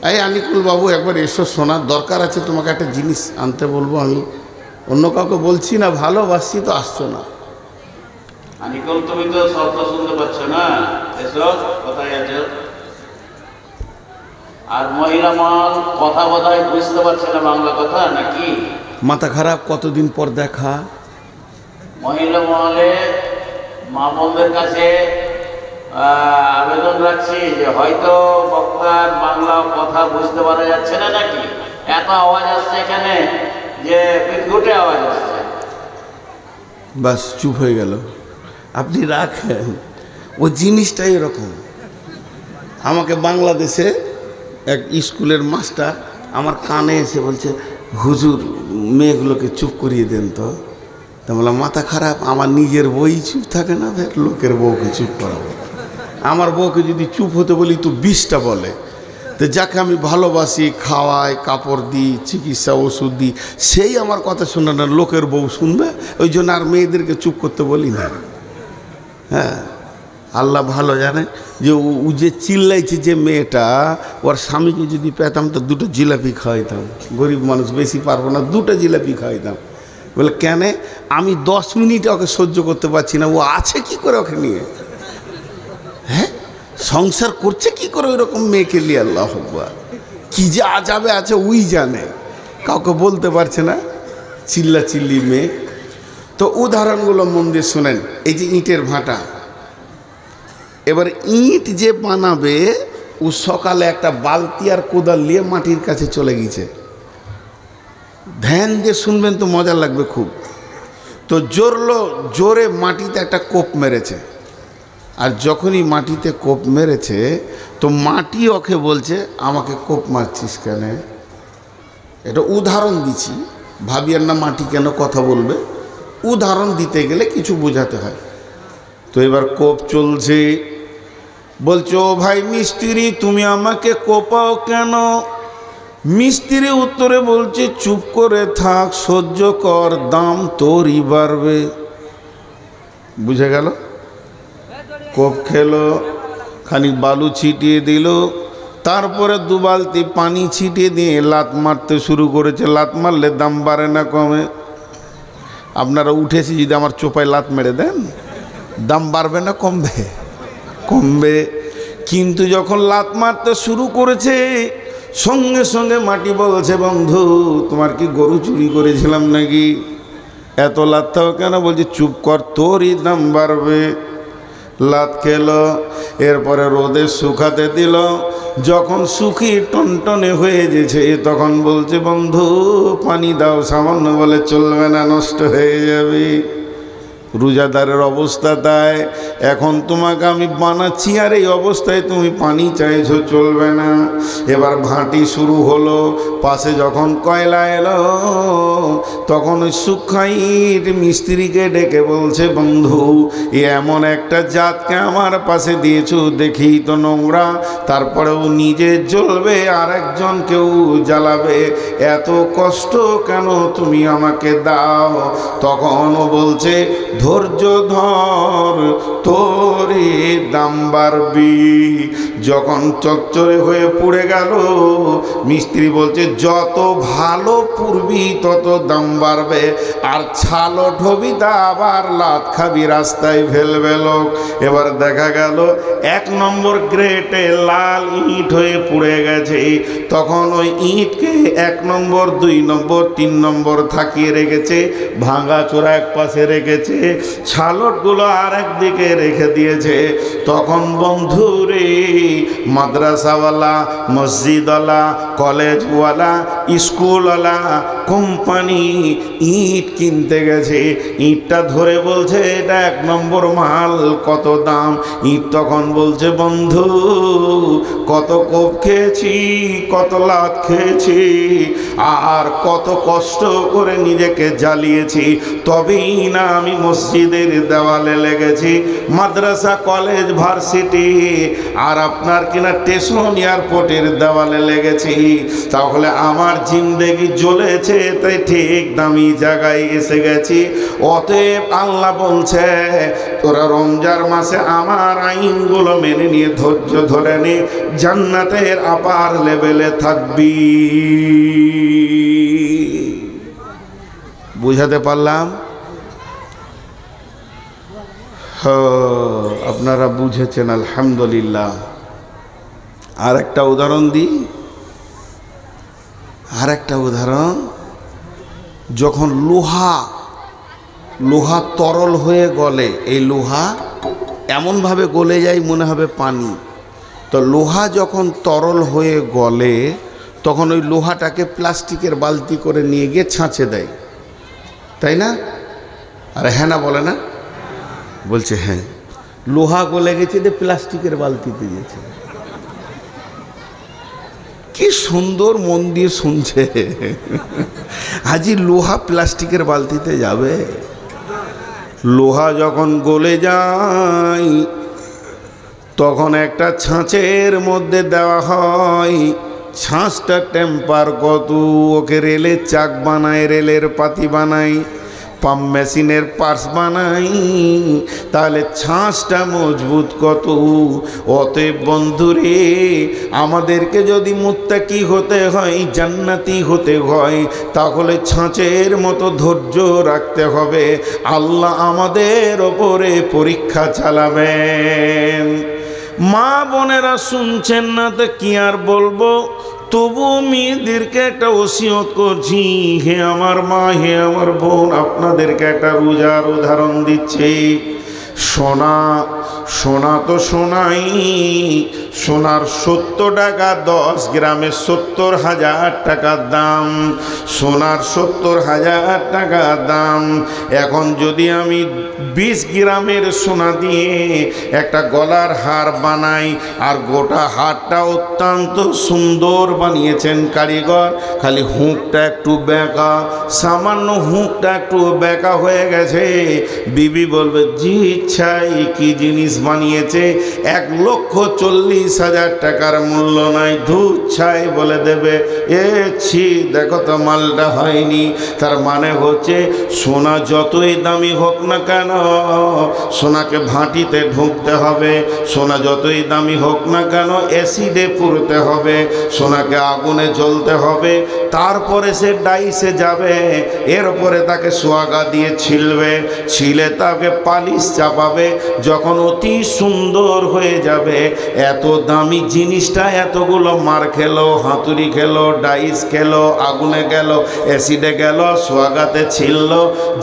এই আনিকুল বাবু, একবার এসো, শোনার দরকার আছে তোমাকে। একটা জিনিস আনতে বলবো, আমি অন্য কাউকে বলছি না, ভালোবাসি তো, আসছো না। আনিকুল, তুমি তো শব্দ শুনতে পাচ্ছ না, এসো, কোথায় আছো? আর মহিলা মহল কথা বোধহয় বুঝতে পারছে না বাংলা কথা নাকি? মাথা খারাপ, কতদিন পর দেখা। মহিলা মহলে মা বোনদের কাছে আবেদন রাখছি যে হয়তো বক্তার বাংলা কথা বুঝতে পারা যাচ্ছে না নাকি? এত আওয়াজ আসছে এখানে যে বিদ্যুটে আওয়াজ আসছে। বাস, চুপ হয়ে গেল। আপনি রাখেন, ওই জিনিসটাই এরকম। আমাকে বাংলাদেশে এক স্কুলের মাস্টার আমার কানে এসে বলছে, হুজুর মেয়েগুলোকে চুপ করিয়ে দেন তো। তা বললাম, মাথা খারাপ, আমার নিজের বই চুপ থাকে না, ফের লোকের বউকে চুপ করাবো। আমার বউকে যদি চুপ হতে বলি তো 20টা বলে। তো যাকে আমি ভালোবাসি, খাওয়াই, কাপড় দিই, চিকিৎসা ওষুধ দিই, সেই আমার কথা শুনে না, লোকের বউ শুনবে। ওই জন্য আর মেয়েদেরকে চুপ করতে বলি না। হ্যাঁ, আল্লাহ ভালো জানে যে ও যে চিল্লাইছে, যে মেয়েটা, ওর স্বামীকে যদি পেতাম তো 2টো জিলাপি খাওয়াইতাম। গরিব মানুষ, বেশি পারবো না, 2টো জিলাপি খাওয়াইতাম। বলে কেন? আমি 10 মিনিট ওকে সহ্য করতে পারছি না। ও আছে কি করে ওকে নিয়ে? হ্যাঁ, সংসার করছে কি করে ওইরকম মেয়েকে নিয়ে? আল্লাহ আকবার, কি যে আজাবে আছে ওই জানে, কাউকে বলতে পারছে না। চিল্লা চিল্লি মেয়ে। তো উদাহরণগুলো মন দিয়ে শোনেন। এই যে ইটের ভাঁটা, এবার ইট যে বানাবে, ও সকালে একটা বালতি আর কোদাল নিয়ে মাটির কাছে চলে গেছে। ধ্যান দিয়ে শুনবেন তো মজা লাগবে খুব। তো জোরে মাটিতে একটা কোপ মেরেছে। আর যখনই মাটিতে কোপ মেরেছে, তো মাটি ওকে বলছে, আমাকে কোপ মারছিস কেন? এটা উদাহরণ দিচ্ছি, ভাবিয়ার না মাটি কেন কথা বলবে। উদাহরণ দিতে গেলে কিছু বোঝাতে হয়। তো এবার কোপ চলছে, বলছে ও ভাই মিস্ত্রি তুমি আমাকে কোপাও কেন? মিস্ত্রি উত্তরে বলছে চুপ করে থাক, সহ্য কর, দাম তোরই বাড়বে। বুঝে গেল? কোপ খেলো, খানিক বালু ছিটিয়ে দিল, তারপরে 2 বালতি পানি ছিটিয়ে দিয়ে লাত মারতে শুরু করেছে। লাত মারলে দাম বাড়ে না কমে? আপনারা উঠেছি যদি আমার চোপায় লাত মেরে দেন, দাম বাড়বে না কমবে? কমবে। কিন্তু যখন লাত মারতে শুরু করেছে সঙ্গে সঙ্গে মাটি বলছে বন্ধু তোমার কি গরু চুরি করেছিলাম নাকি? এত লাতটাও কেন? বলছে চুপ কর, তোরই দাম বাড়বে। লাত খেলো, এরপরে রোদে শুকাতে দিল। যখন শুকিয়ে টনটনে হয়ে গেছে তখন বলছে বন্ধু পানি দাও সামান্য। বলে চলবে না, নষ্ট হয়ে যাবে। রোজাদারের অবস্থা তাই। এখন তোমাকে আমি বানাচ্ছি আর এই অবস্থায় তুমি পানি চাইছো, চলবে না। এবার ভাঁটি শুরু হলো। পাশে যখন কয়লা এলো তখন ওই সুখাইর মিস্ত্রিকে ডেকে বলছে বন্ধু এমন একটা জাতকে আমার পাশে দিয়েছো, দেখি তো নোংরা, তারপরেও নিজে জ্বলবে আর একজনকেও জ্বালাবে, এত কষ্ট কেন তুমি আমাকে দাও? তখন ও বলছে ধৈর্য ধর, তোরে দাম বাড়বি। যখন চচ্চরে হয়ে পুড়ে গেল মিস্ত্রি বলছে যত ভালো পুড়বি তত দাম বাড়বে, আর ছালো ঢবি তা আবার লাত খাবি, রাস্তায় ফেলবে লোক। এবার দেখা গেল 1 নম্বর গ্রেটে লাল ইট হয়ে পুড়ে গেছে। তখন ওই ইটকে 1 নম্বর 2 নম্বর 3 নম্বর থাকিয়ে রেখেছে, ভাঙা চোরা এক পাশে রেখেছে, ছালটগুলো আর একদিকে রেখে দিয়েছে। তখন বন্ধুরে মাদ্রাসাওয়ালা, মসজিদওয়ালা, কলেজওয়ালা, স্কুলওয়ালা, কোম্পানি ইট কিনতে গেছে। ইটটা ধরে বলছে এটা 1 নম্বর মাল, কত দাম? ইট তখন বলছে বন্ধু কত কোপ খেয়েছি, কত লাত খেয়েছি, আর কত কষ্ট করে নিজেকে জ্বালিয়েছি, তবেই না আমি মসজিদের দেওয়ালে লেগেছি, মাদ্রাসা, কলেজ, ভার্সিটি আর আপনার কিনা স্টেশন, এয়ারপোর্টের দেওয়ালে লেগেছি। তাহলে আমার জিন্দেগি জ্বলেছে, তাই ঠিক দামি জায়গায় এসে গেছি। অতএব আল্লাহ বলছে তোরা রমজান মাসে আমার আইনগুলো মেনে নিয়ে ধৈর্য ধরে নে, জান্নাতের আপার লেভেলে থাকবি। বুঝাতে পারলাম? আপনারা বুঝেছেন, আলহামদুলিল্লাহ। আর একটা উদাহরণ দিই, আর একটা উদাহরণ। যখন লোহা তরল হয়ে গলে, এই লোহা এমনভাবে গলে যায় মনে হবে পানি। তো লোহা যখন তরল হয়ে গলে তখন ওই লোহাটাকে প্লাস্টিকের বালতি করে নিয়ে গিয়ে ছাঁচে দেয়, তাই না? আরে হ্যাঁ না বলে না? বলছে হ্যাঁ। লোহা গলে গেছে যে প্লাস্টিকের বালতিতে গেছে। কি সুন্দর মন দিয়ে শুনছে। হাজি লোহা প্লাস্টিকের বালতিতে যাবে? লোহা যখন গলে যায় তখন একটা ছাঁচের মধ্যে দেওয়া হয়। ছাঁচটা টেম্পার কত, ওকে রেলের চাক বানায়, রেলের পাতি বানায়, পাম্প মেশিনের পার্টস বানাই, তাহলে ছাঁচটা মজবুত কত। অতএব বন্ধুরে আমাদেরকে যদি মুত্তাকি হতে হয়, জান্নাতি হতে হয়, তাহলে ছাঁচের মতো ধৈর্য রাখতে হবে। আল্লাহ আমাদের ওপরে পরীক্ষা চালাবেন। মা বোনেরা শুনছেন না তো কি আর বলবো, তবু মেয়েদেরকে একটা ওসিয়ত করছি, হে আমার মা, হে আমার বোন, আপনাদেরকে একটা রোজার উদাহরণ দিচ্ছি। সোনা তো সোনাই, সোনার 70 টাকা 10 গ্রামে 70,000 টাকা দাম, সোনার 70,000 টাকা দাম। এখন যদি আমি 20 গ্রামের সোনা দিয়ে একটা গলার হার বানাই, আর গোটা হারটা অত্যন্ত সুন্দর বানিয়েছেন কারিগর, খালি হুঁকটা একটু বেঁকা, সামান্য হুঁকটা একটু বেঁকা হয়ে গেছে, বিবি বলবে জি ইচ্ছাই কি জিনিস বানিয়েছে, 1,40,000 টাকার মূল্য নাই, ধুর ছাই বলে দেবে, এ ছি দেখো তো মালটা হয়নি। তার মানে হচ্ছে সোনা যতই দামি হোক না কেন, সোনাকে ভাঁটিতে ঢুকতে হবে, সোনা যতই দামি হোক না কেন অ্যাসিডে পুড়তে হবে, সোনাকে আগুনে জ্বলতে হবে, তারপরে সে ডাইসে যাবে, এরপরে তাকে সোয়াগা দিয়ে ছিলবে, ছিলে তাকে পালিশ চাপাবে, যখন অতি সুন্দর হয়ে যাবে। এত দামি জিনিসটা এতগুলো মার খেলো, হাতুড়ি খেলো, ডাইস খেলো, আগুনে গেল, অ্যাসিডে গেল, সোয়াগাতে ছিল,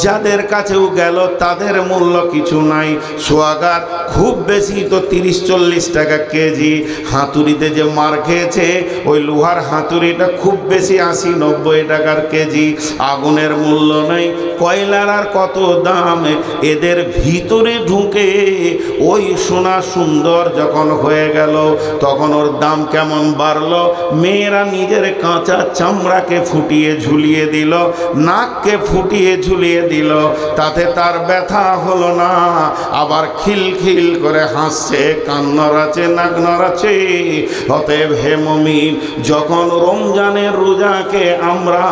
যাদের কাছেও গেল তাদের মূল্য কিছু নাই। সোয়াগার খুব বেশি তো 30-40 টাকা কেজি, হাতুড়িতে যে মার খেয়েছে ওই লোহার হাতুড়িটা খুব বেশি 80-90 টাকার কেজি, আগুনের মূল্য নেই। কয়লার আর কত দাম, এদের ভিতরে ঢুকে ওই সোনা সুন্দর যখন হয়ে গেল তখন ওর দাম কেমন বাড়লো। মেয়েরা নিজের কাঁচা চামড়াকে ফুটিয়ে ঝুলিয়ে দিল, নাককে ফুটিয়ে ঝুলিয়ে দিল, তাতে তার ব্যথা হলো না, আবার খিলখিল করে হাসছে, কান নড়াচ্ছে, নাক নড়াচ্ছে। অতএব হে মুমিন, যখন রমজানের রোজাকে আমরা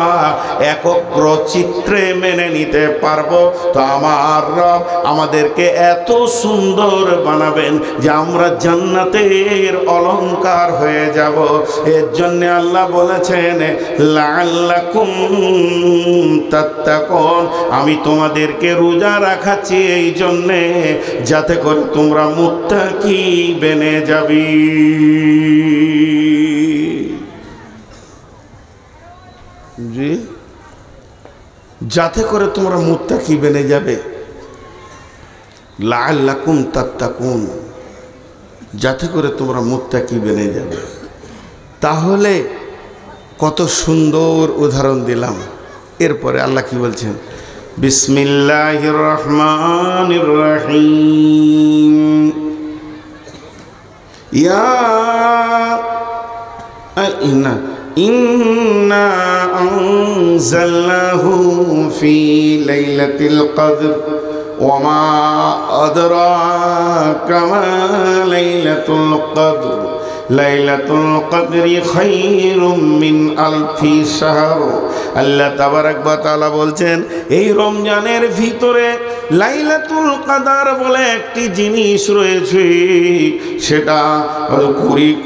একগ্র চিত্রে মেনে নিতে পারবো, তো আমার রব আমাদেরকে এত সুন্দর বানাবেন যে আমরা জান্নাতের অলংকার হয়ে যাব। এর জন্য আল্লাহ বলেছেন লাআল্লাকুম তাত্তাকুন, আমি তোমাদেরকে রোজা রাখাচ্ছি এই জন্যে যাতে করে তোমরা মুত্তাকি বেনে যাবি। জি, যাতে করে তোমরা মুত্তাকি বেনে যাবে। লাআল্লাকুম তাত্তাকুন, যাতে করে তোমরা মুত্তাকি বেনে যাবে। তাহলে কত সুন্দর উদাহরণ দিলাম। এরপরে আল্লাহ কি বলছেন, বিসমিল্লাহির রহমানির রহিম, ইন্না আনজালনাহু ফি লাইলাতিল কদর ওয়া মা আদরাকা মা লাইলাতুল কদর লাইলাতুল কদরি খায়রুম মিন আলফি শাহর। আল্লাহ তাবারক ওয়া তাআলা বলছেন, এই রমজানের ভিতরে লাইলাতুল কদর বলে একটি জিনিস রয়েছে, সেটা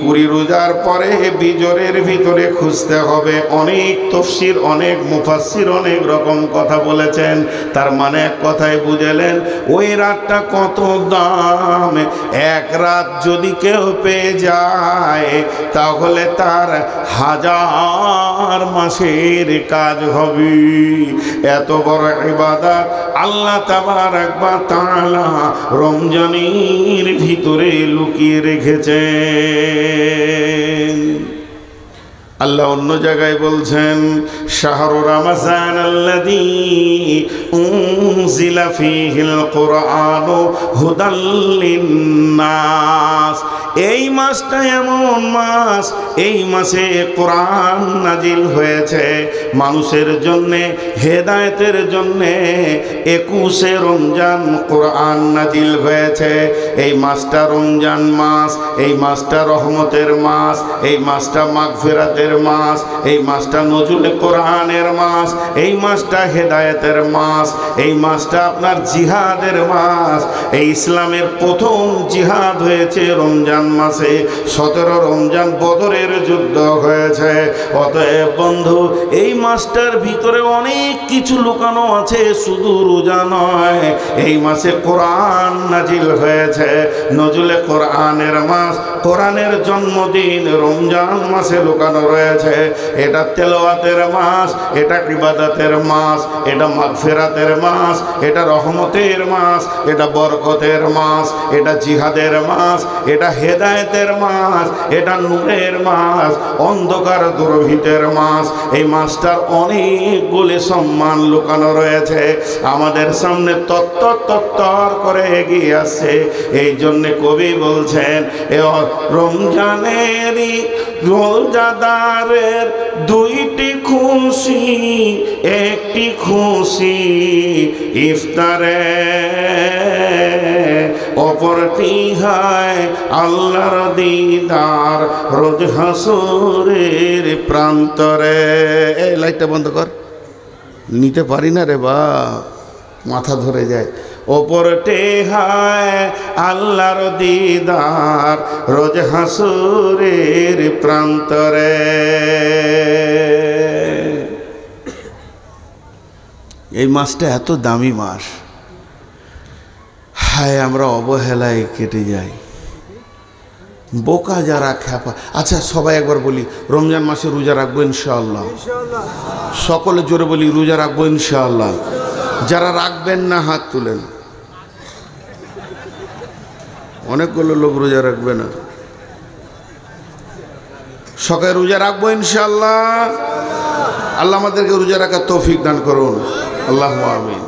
কুড়ি রোজার পরে বিজরের ভিতরে খুঁজতে হবে। অনেক তাফসীর, অনেক মুফাসসির অনেক রকম কথা বলেছেন, তার মানে এক কথায় বুঝালেন ওই রাতটা কত দাম। এক রাত যদি কেউ পেয়ে যায় তাহলে তার 1000 মাসের কাজ হবে। এত বড় ইবাদত আল্লাহ তাবারক ওয়া তাআলা রমজানের ভিতরে লুকিয়ে রেখেছেন। আল্লাহ অন্য জায়গায় বলছেন, শাহরু রমজান আল্লাযী উনজিলা ফীহিল কুরআনু হুদাল লিন্নাস। এই মাসটা এমন মাস, এই মাসে কোরআন নাজিল হয়েছে মানুষের জন্যে, হেদায়েতের জন্যে। 21শে রমজান কোরআন নাজিল হয়েছে। এই মাসটা রমজান মাস, এই মাসটা রহমতের মাস, এই মাসটা মাগফিরাতের মাস, এই মাসটা নজুলে কোরআনের মাস, এই মাসটা হেদায়েতের মাস, এই মাসটা আপনার জিহাদের মাস। এই ইসলামের প্রথম জিহাদ হয়েছে রমজান মাসে। 17 রমজান বদরের যুদ্ধ হয়েছে। অতএব বন্ধু, এই মাসটার ভিতরে অনেক কিছু লুকানো আছে, শুধু রোজা নয়। এই মাসে কোরআন নাজিল হয়েছে, নজুলে কোরআনের মাস, কোরআনের জন্মদিন রমজান মাসে লুকানো রয়েছে। এটা তেলাওয়াতের মাস, এটা ইবাদতের মাস, এটা মাগফিরাতের মাস, এটা রহমতের মাস, এটা বরকতের মাস, এটা জিহাদের মাস, এটা হেদায়েতের মাস, এটা নূরের মাস, অন্ধকার দুর্ভিতের মাস। এই মাসটার অনেকগুলি সম্মান লুকানো রয়েছে, আমাদের সামনে তত্তর করে এগিয়ে আসছে। এই জন্যে কবি বলছেন, এ রমজানেরই রোজাদারের দুইটি খুশি, একটি খুশি ইফতারে, অপরটি হয় আল্লাহর দিদার রোজ হাসুরের প্রান্তরে। এই লাইটটা বন্ধ কর, নিতে পারি না রে বা, মাথা ধরে যায়। ওপরতে হয় আল্লাহর দিদার রোজ হাসুরের প্রান্তরে। এই মাসটা এত দামি মাস, হায় আমরা অবহেলায় কেটে যাই, বোকা যারা খ্যাপা। আচ্ছা সবাই একবার বলি, রমজান মাসে রোজা রাখবো ইনশাআল্লাহ। সকলে জোরে বলি, রোজা রাখবো ইনশাআল্লাহ। যারা রাখবেন না হাত তুলেন। অনেকগুলো লোক রোজা রাখবে না। সকালে রোজা রাখবো ইনশাআল্লাহ। আল্লাহ আমাদেরকে রোজা রাখার তৌফিক দান করুন, আল্লাহু আমিন।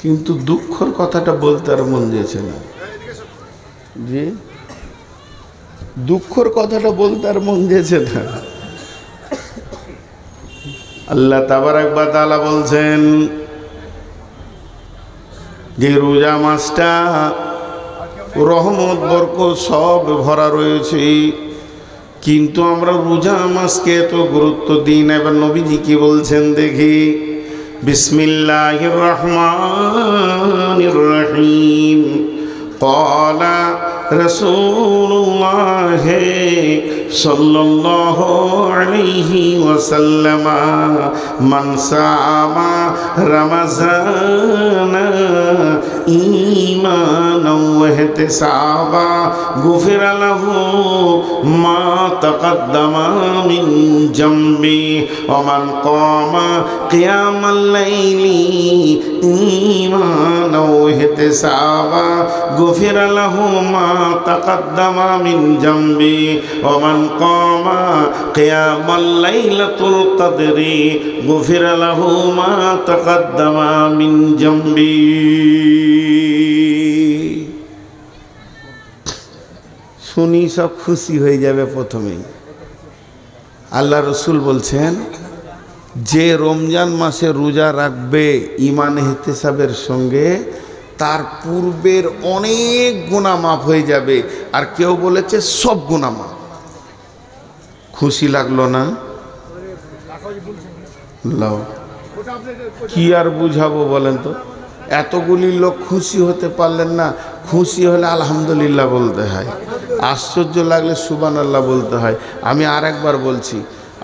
কিন্তু দুঃখের কথাটা বলতে আর মন দিয়েছে না জি, দুঃখের কথাটা বলতে আর মন দিয়েছে না। আল্লাহ তাবারাক ওয়া তাআলা বলছেন যে রোজা মাসটা রহমত বরকত সব ভরা রয়েছে, কিন্তু আমরা রোজা মাসকে এত গুরুত্ব দিই না। এবার নবীজি কি বলছেন দেখি, বিসমিল্লাহির রহমানির রহিম। ক্বালা রাসূলুল্লাহ সাল্লাল্লাহু আলাইহি ওয়াসাল্লাম, মান সামা রমাযানা ঈমানান ওয়া ইহতিসাবা গুফিরা লাহু মা তাকাদ্দামা মিন জামবি ওয়া মান ক্বামা কিয়ামাল লাইলি ঈমানান ওয়া ইহতিসাবা গুফিরা লাহু মা তাকাদ্দামা মিন জামবি ওয়া মান ক্বামা কিয়ামাল লাইলাতুল কদরি গুফিরা লাহু মা তাকাদ্দামা মিন জামবি। শুনি সব খুশি হয়ে যাবে। প্রথমেই আল্লাহ রসুল বলছেন, যে রমজান মাসে রোজা রাখবে ঈমান ইহতিসাবের সঙ্গে, তার পূর্বের অনেক গুনাহ মাফ হয়ে যাবে। আর কেউ বলেছে সব গুনাহ মাফ। খুশি লাগলো না? লাও, কি আর বুঝাবো বলেন তো? এতগুলি লোক খুশি হতে পারলেন না। খুশি হলে আলহামদুলিল্লাহ বলতে হয়, আশ্চর্য লাগলে সুবহানাল্লাহ বলতে হয়। আমি আর একবার বলছি,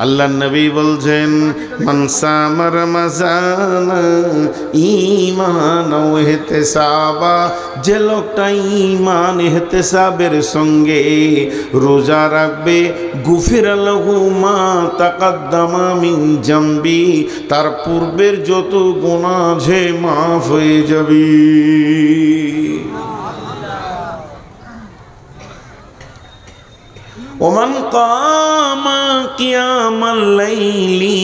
আল্লাহ নবী বলছেন, মান সামা রমাযানা ঈমানান ওয়া ইহতিসাবা, যে লোকটা ঈমান ইহতিসাবের সঙ্গে রোজা রাখবে, গুফিরা লাহু মা তাকাদ্দামা মিন জামবি, তার পূর্বের যত গুনাহ যে মাফ হয়ে যাবে। ওমান কামা কিয়ামাল লাইলি,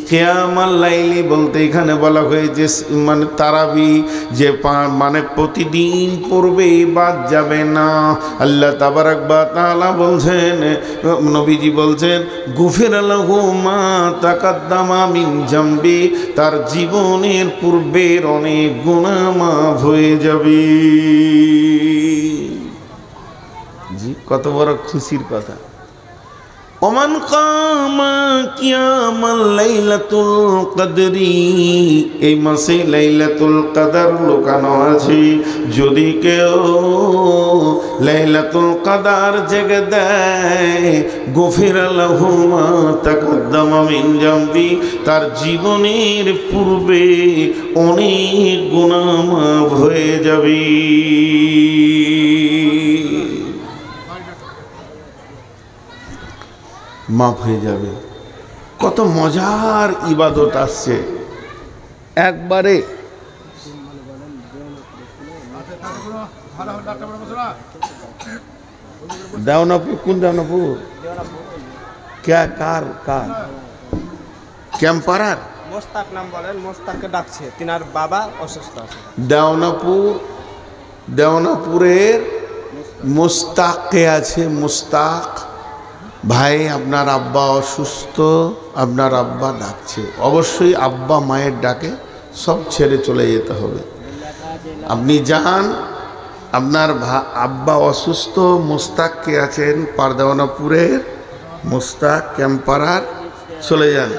কিয়ামাল লাইলি বলতে এখানে বলা হয়েছে মানে তারাবি, যে মানে প্রতিদিন পড়বে, বাদ যাবে না। আল্লাহ তাবারাক ওয়া তাআলা বলছেন, নবীজি বলছেন, গুফিরা লাহু মা তাকাদ্দামা মিন জামবি, তার জীবনের পূর্বের অনেক গুনাহ মাফ হয়ে যাবে। কত বড় খুশির কথা। ওমান কামা কিয়ামাল লাইলাতুল কদরি, এই মাসে লাইলাতুল কদর লুকানো আছে। যদি কেউ লাইলাতুল কদর জেগে দেয়, গুফিরা লাহু মা তাকাদ্দামা মিন জামবি, তার জীবনের পূর্বে অনেক গুনাহ মাফ হয়ে যাবে। মাফ হয়ে যাবে। কত মজার ইবাদত আসছে একবারে। দেওনাপুর, কোন দেওনাপুর? কার ক্যাম্পারার মোস্তাক নাম বলেন, মোস্তাককে ডাকছে, তিনার বাবা অসুস্থ আছে। দেওনাপুরের মুস্তাককে আছে। মুস্তাক ভাই, আপনার আব্বা অসুস্থ, আপনার আব্বা ডাকছে। অবশ্যই আব্বা মায়ের ডাকে সব ছেড়ে চলে যেতে হবে। আপনি যান, আপনার আব্বা অসুস্থ, মুস্তাককে আছেন পারদেওয়ানাপুরের, মুস্তাক ক্যাম্পারার, চলে যান।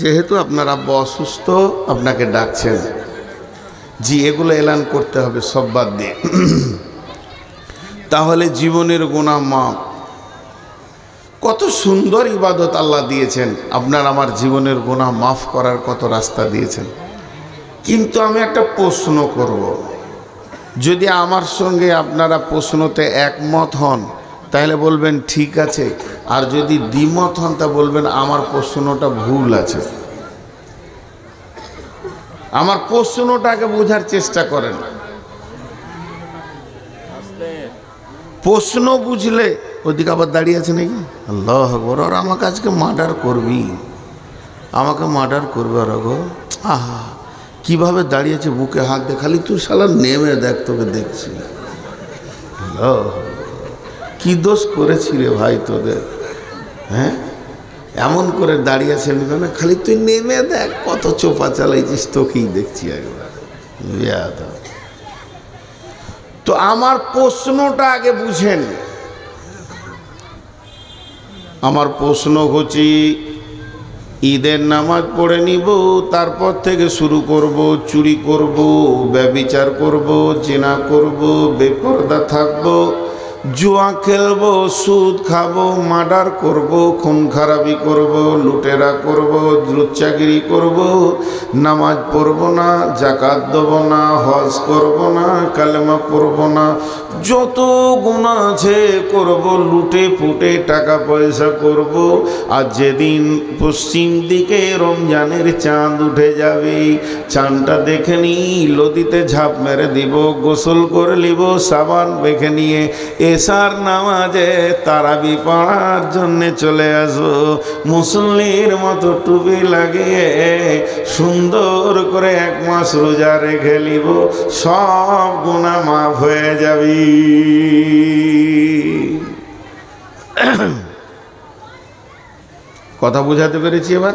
যেহেতু আপনার আব্বা অসুস্থ, আপনাকে ডাকছেন। জি, এগুলো এলান করতে হবে সব বাদ দিয়ে। তাহলে জীবনের গুনাহ মাফ। কত সুন্দর ইবাদত আল্লাহ দিয়েছেন, আপনার আমার জীবনের গুনাহ মাফ করার কত রাস্তা দিয়েছেন। কিন্তু আমি একটা প্রশ্ন করব, যদি আমার সঙ্গে আপনারা প্রশ্নতে একমত হন তাহলে বলবেন ঠিক আছে, আর যদি দ্বিমত হন তা বলবেন আমার প্রশ্নটা ভুল আছে। আমার প্রশ্নটাকে বোঝার চেষ্টা করেন। প্রশ্ন বুঝলে, ওদিকে আবার দাঁড়িয়ে আছে নাকি? আল্লাহ আকবার, ওরা আমাকে আজকে মার্ডার করবি, আমাকে মার্ডার করবে ওরা গো। আহা, কিভাবে দাঁড়িয়েছে, বুকে হাত দে, খালি তুই শালা নেমে দেখ, তোকে দেখছি। আল্লাহ, কি দোষ করেছি রে ভাই তোদের, হ্যাঁ? এমন করে দাঁড়িয়ে আছে না, খালি তুই নেমে দেখ, কত চোপা চালাইছিস, তোকেই দেখছি একবার। তো আমার প্রশ্নটা আগে বুঝেন। আমার প্রশ্ন হচ্ছে, ঈদের নামাজ পড়ে নিব, তারপর থেকে শুরু করব, চুরি করব, ব্যভিচার করব, জিনা করব, বেপরদা থাকব, জুয়া খেলব, সুদ খাবো, মার্ডার করব, খুন খারাপি করব, লুটেরা করব, লুচ্চাগিরি করব, নামাজ পড়ব না, জাকাত দেব না, হজ করব না, কালেমা পড়ব না, যত গুনাহ আছে করব, লুটে ফুটে টাকা পয়সা করব। আর যেদিন পশ্চিম দিকে রমজানের চাঁদ উঠে যাবে, চাঁদটা দেখে নি, নদীতে ঝাঁপ মেরে দিব, গোসল করে নিব, সাবান মেখে নিয়ে এশার নামাজে তারাবি পড়ার জন্যে চলে আসবো। মুসল্লির মতো টুপি লাগিয়ে সুন্দর করে 1 মাস রোজা রেখে নিব, সব গুনাহ মাফ হয়ে যাবে। কথা বুঝাতে পেরেছি এবার?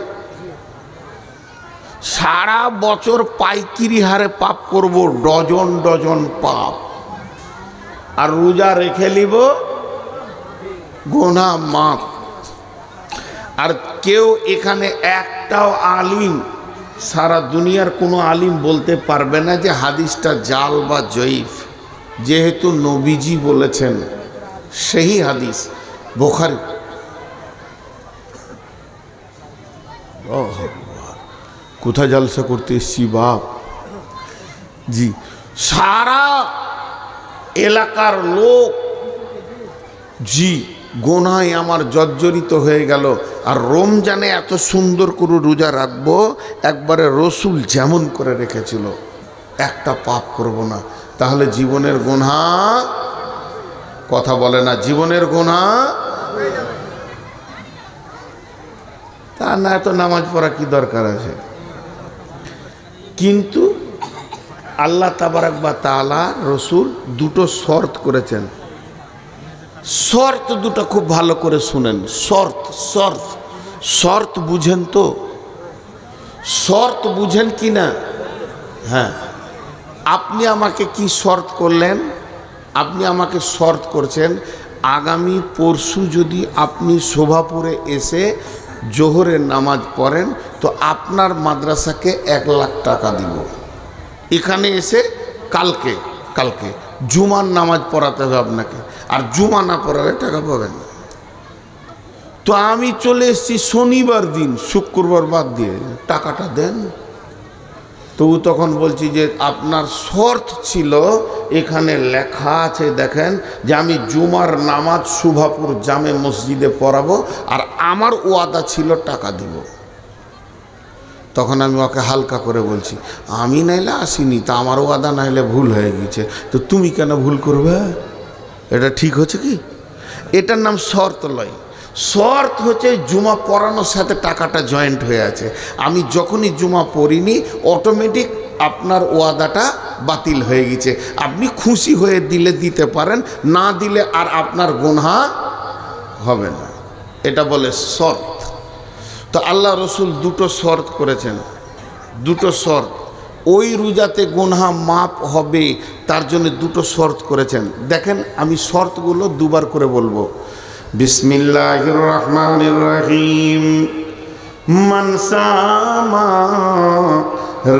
সারা বছর পাইকিরি হারে পাপ করব, ডজন ডজন পাপ, আর রোজা রেখে নিব, গুনাহ মাফ। আর কেউ এখানে একটাও আলিম, সারা দুনিয়ার কোনো আলিম বলতে পারবে না যে হাদিসটা জাল বা জয়ীফ, যেহেতু নবীজি বলেছেন, সেই হাদিস বুখারী। কোথায় জলসা করতে এসছি বাপ? জি, সারা এলাকার লোক, জি, গোনায় আমার জর্জরিত হয়ে গেল। আর রমজানে এত সুন্দর করে রোজা রাখবো, একবারে রসুল যেমন করে রেখেছিল, একটা পাপ করব না। তাহলে জীবনের গুনাহ, কথা বলে না, জীবনের গুনাহ। তা না, এত নামাজ পড়া কি দরকার আছে? কিন্তু আল্লাহ তাবারাক ওয়া তাআলা, রসুল দুটো শর্ত করেছেন। শর্ত দুটো খুব ভালো করে শুনেন। শর্ত বুঝেন তো? শর্ত বুঝেন কি না? হ্যাঁ, আপনি আমাকে কি শর্ত করলেন? আপনি আমাকে শর্ত করছেন, আগামী পরশু যদি আপনি শোভাপুরে এসে জোহরের নামাজ পড়েন তো আপনার মাদ্রাসাকে 1 লাখ টাকা দিব। এখানে এসে কালকে জুমার নামাজ পড়াতে হবে আপনাকে, আর জুমা না পড়ালে টাকা পাবেন না। তো আমি চলে এসেছি শনিবার দিন, শুক্রবার বাদ দিয়ে, টাকাটা দেন। তো তখন বলছি যে আপনার শর্ত ছিল, এখানে লেখা আছে দেখেন, যে আমি জুমার নামাজ শুভাপুর জামে মসজিদে পড়াবো, আর আমার ওয়াদা ছিল টাকা দিব। তখন আমি ওকে হালকা করে বলছি, আমি নাইলে আসিনি, তা আমার ওয়াদা নাইলে ভুল হয়ে গেছে, তো তুমি কেন ভুল করবে? এটা ঠিক হচ্ছে কি? এটার নাম শর্ত লয়। শর্ত হচ্ছে জুমা পড়ানোর সাথে টাকাটা জয়েন্ট হয়ে আছে। আমি যখনই জুমা পড়িনি, অটোমেটিক আপনার ওয়াদাটা বাতিল হয়ে গেছে। আপনি খুশি হয়ে দিলে দিতে পারেন, না দিলে আর আপনার গুনাহ হবে না। এটা বলে শর্ত। তো আল্লাহ রসুল দুটো শর্ত করেছেন, দুটো শর্ত। ওই রোজাতে গুনাহ মাপ হবে, তার জন্য দুটো শর্ত করেছেন। দেখেন, আমি শর্তগুলো দুবার করে বলবো। বিসমিল্লাহির রহমানির রহিম। মান সামা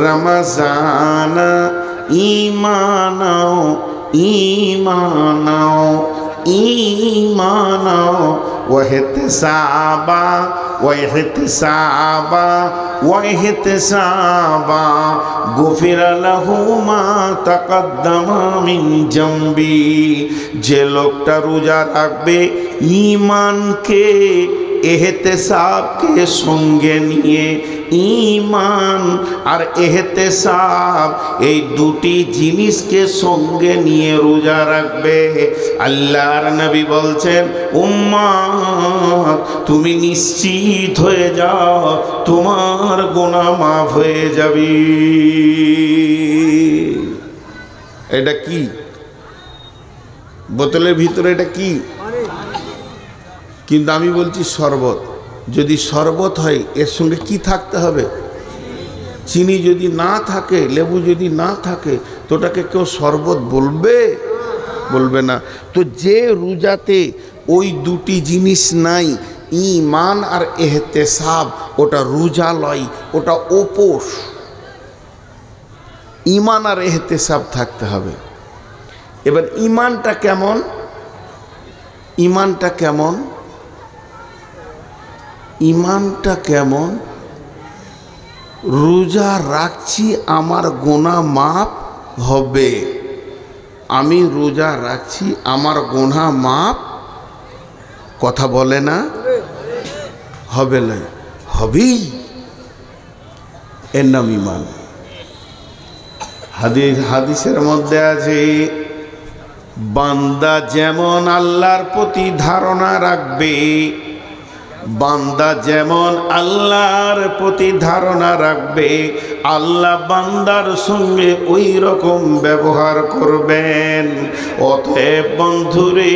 রমজানা ঈমানাও ঈমানাও ঈমানাও ওয়াহতিসাবা ওয়াহতিসাবা ওয়াহতিসাবা গুফিরা লাহু মা তাকদ্দামা মিন জামবি। যে লোকটা রোজা রাখবে ঈমানকে এহতেসাবকে সঙ্গে নিয়ে, ঈমান আর এহতেসাব এই দুটি জিনিসকে সঙ্গে নিয়ে রোজা রাখবে, আল্লাহর নবী বলছেন, উম্মত তুমি নিশ্চিত হয়ে যাও, তোমার গুনাহ মাফ হয়ে যাবে। এটা কি বোতলের ভিতরে? এটা কি? কিন্তু আমি বলছি শরবত। যদি শরবত হয়, এর সঙ্গে কি থাকতে হবে? চিনি যদি না থাকে, লেবু যদি না থাকে, তো ওটাকে কেউ শরবত বলবে? বলবে না। তো যে রোজাতে ওই দুটি জিনিস নাই, ঈমান আর এহতেসাব, ওটা রোজা লয়, ওটা উপোস। ঈমান আর এহতেসাব থাকতে হবে। এবার ঈমানটা কেমন? ঈমানটা কেমন? ঈমানটা কেমন? রোজা রাখছি, আমার গুনাহ মাফ হবে। আমি রোজা রাখছি, আমার গুনাহ মাফ, কথা বলে না? হবে না, হবেই। এর নাম ঈমান। হাদিসের মধ্যে আছে, বান্দা যেমন আল্লাহর প্রতি ধারণা রাখবে, বান্দা যেমন আল্লাহর প্রতি ধারণা রাখবে, আল্লাহ বান্দার সঙ্গে ওই রকম ব্যবহার করবেন। অতএব বন্ধুরে,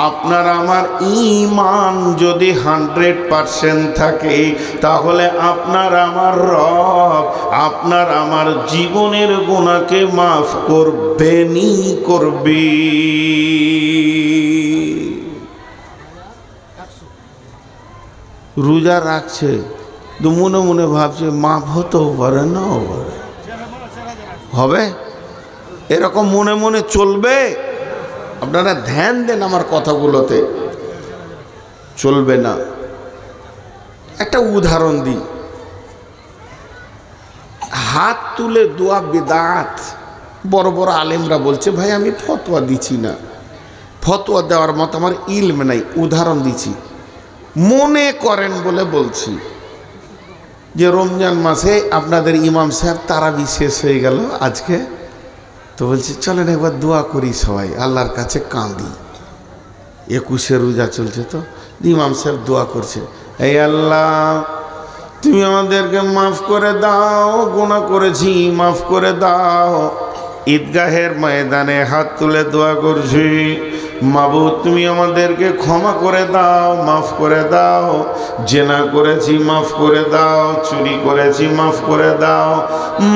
আপনার আমার ঈমান যদি 100% থাকে, তাহলে আপনার আমার রব আপনার আমার জীবনের গুনাহকে মাফ করবেনই করবে। রোজা রাখছে, তো মনে মনে ভাবছে মাফ হতেও পারে, নাও পারে। হবে? এরকম মনে মনে চলবে? আপনারা ধ্যান দেন আমার কথাগুলোতে, চলবে না। একটা উদাহরণ দিই। হাত তুলে দোয়া বিদআত। বড় বড় আলেমরা বলছে, ভাই আমি ফতোয়া দিচ্ছি না, ফতোয়া দেওয়ার মতো আমার ইলম নাই, উদাহরণ দিচ্ছি। মনে করেন বলে বলছি যে রমজান মাসে আপনাদের ইমাম সাহেব তারাবি শেষ হয়ে গেল আজকে, তো বলছি চলেন একবার দোয়া করি সবাই, আল্লাহর কাছে কাঁদি। 21 রোজা চলছে, তো ইমাম সাহেব দোয়া করছে, এই আল্লাহ তুমি আমাদেরকে মাফ করে দাও, গুনাহ করেছি মাফ করে দাও। ঈদগাহের ময়দানে হাত তুলে দোয়া করছি, মাবুদ তুমি আমাদেরকে ক্ষমা করে দাও, মাফ করে দাও। জেনা করেছি মাফ করে দাও, চুরি করেছি মাফ করে দাও।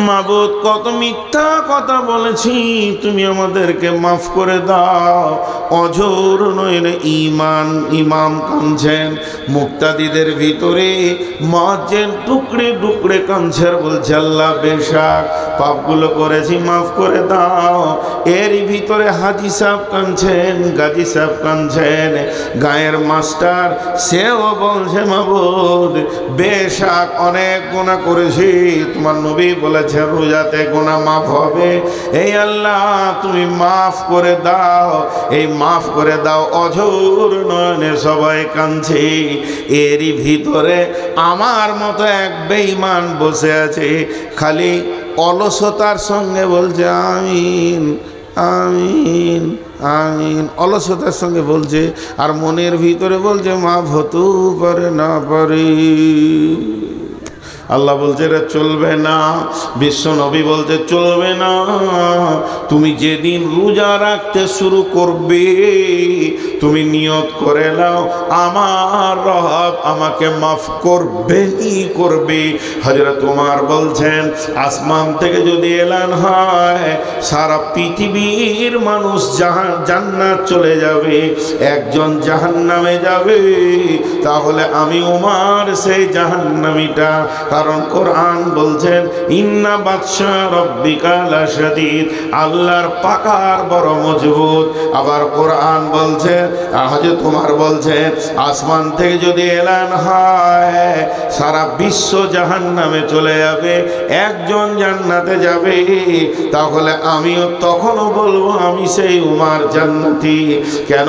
মাবুদ কত মিথ্যা কথা বলেছি, তুমি আমাদেরকে মাফ করে দাও। অঝোর নইলে ঈমান ইমাম কাঁদছেন, মুক্তাদিদের ভিতরে মুয়াজ্জিন টুকরে টুকরে কাঁদছেন, বলছে আল্লাহ বেশক পাপগুলো করেছি মাফ করে দাও। এরই ভিতরে হাজী সাহেব কাঁদছেন, গাজী সাহেব কাঁদছেন, গায়ের মাস্টার সেও বলছে মাবুদ বেশাক অনেক গুনাহ করেছি, তোমার নবী বলেছেন রোজাতে গুনাহ মাফ হবে, এই আল্লাহ তুমি মাফ করে দাও, এই মাফ করে দাও। অঝোর নয়নে সবাই কাঁদছে, এরই ভিতরে আমার মতো এক বেঈমান বসে আছে, খালি অলসতার সঙ্গে বলছে আমিন আমিন আমিন, অলসতার সঙ্গে বলছে, আর মনের ভিতরে বলছে মাফ হতেও পারে না পারে। আল্লাহ বলছে এটা চলবে না, বিশ্ব নবী বলছে চলবে না। তুমি যেদিন রোজা রাখতে শুরু করবে তুমি নিয়ত করে নাও আমার রব আমাকে মাফ করবেই করবে। হযরত ওমর বলছেন আসমান থেকে যদি এলান হয় সারা পৃথিবীর মানুষ জান্নাত চলে যাবে, একজন জাহান্নামে যাবে, তাহলে আমি ওমর সেই জাহান্নামীটা। কারণ কোরআন বলছেন ইন্না বাতশা রাব্বিকা লাশাদীদ, আল্লাহর পাকার বড় মজবুত। আবার কোরআন বলছে, হযরত ওমর বলছেন আসমান থেকে যদি এলান হয় সারা বিশ্ব জাহান্নামে চলে যাবে, একজন জান্নাতে যাবে, তাহলে আমিও তখনও বলবো আমি সেই ওমর জান্নাতি। কেন?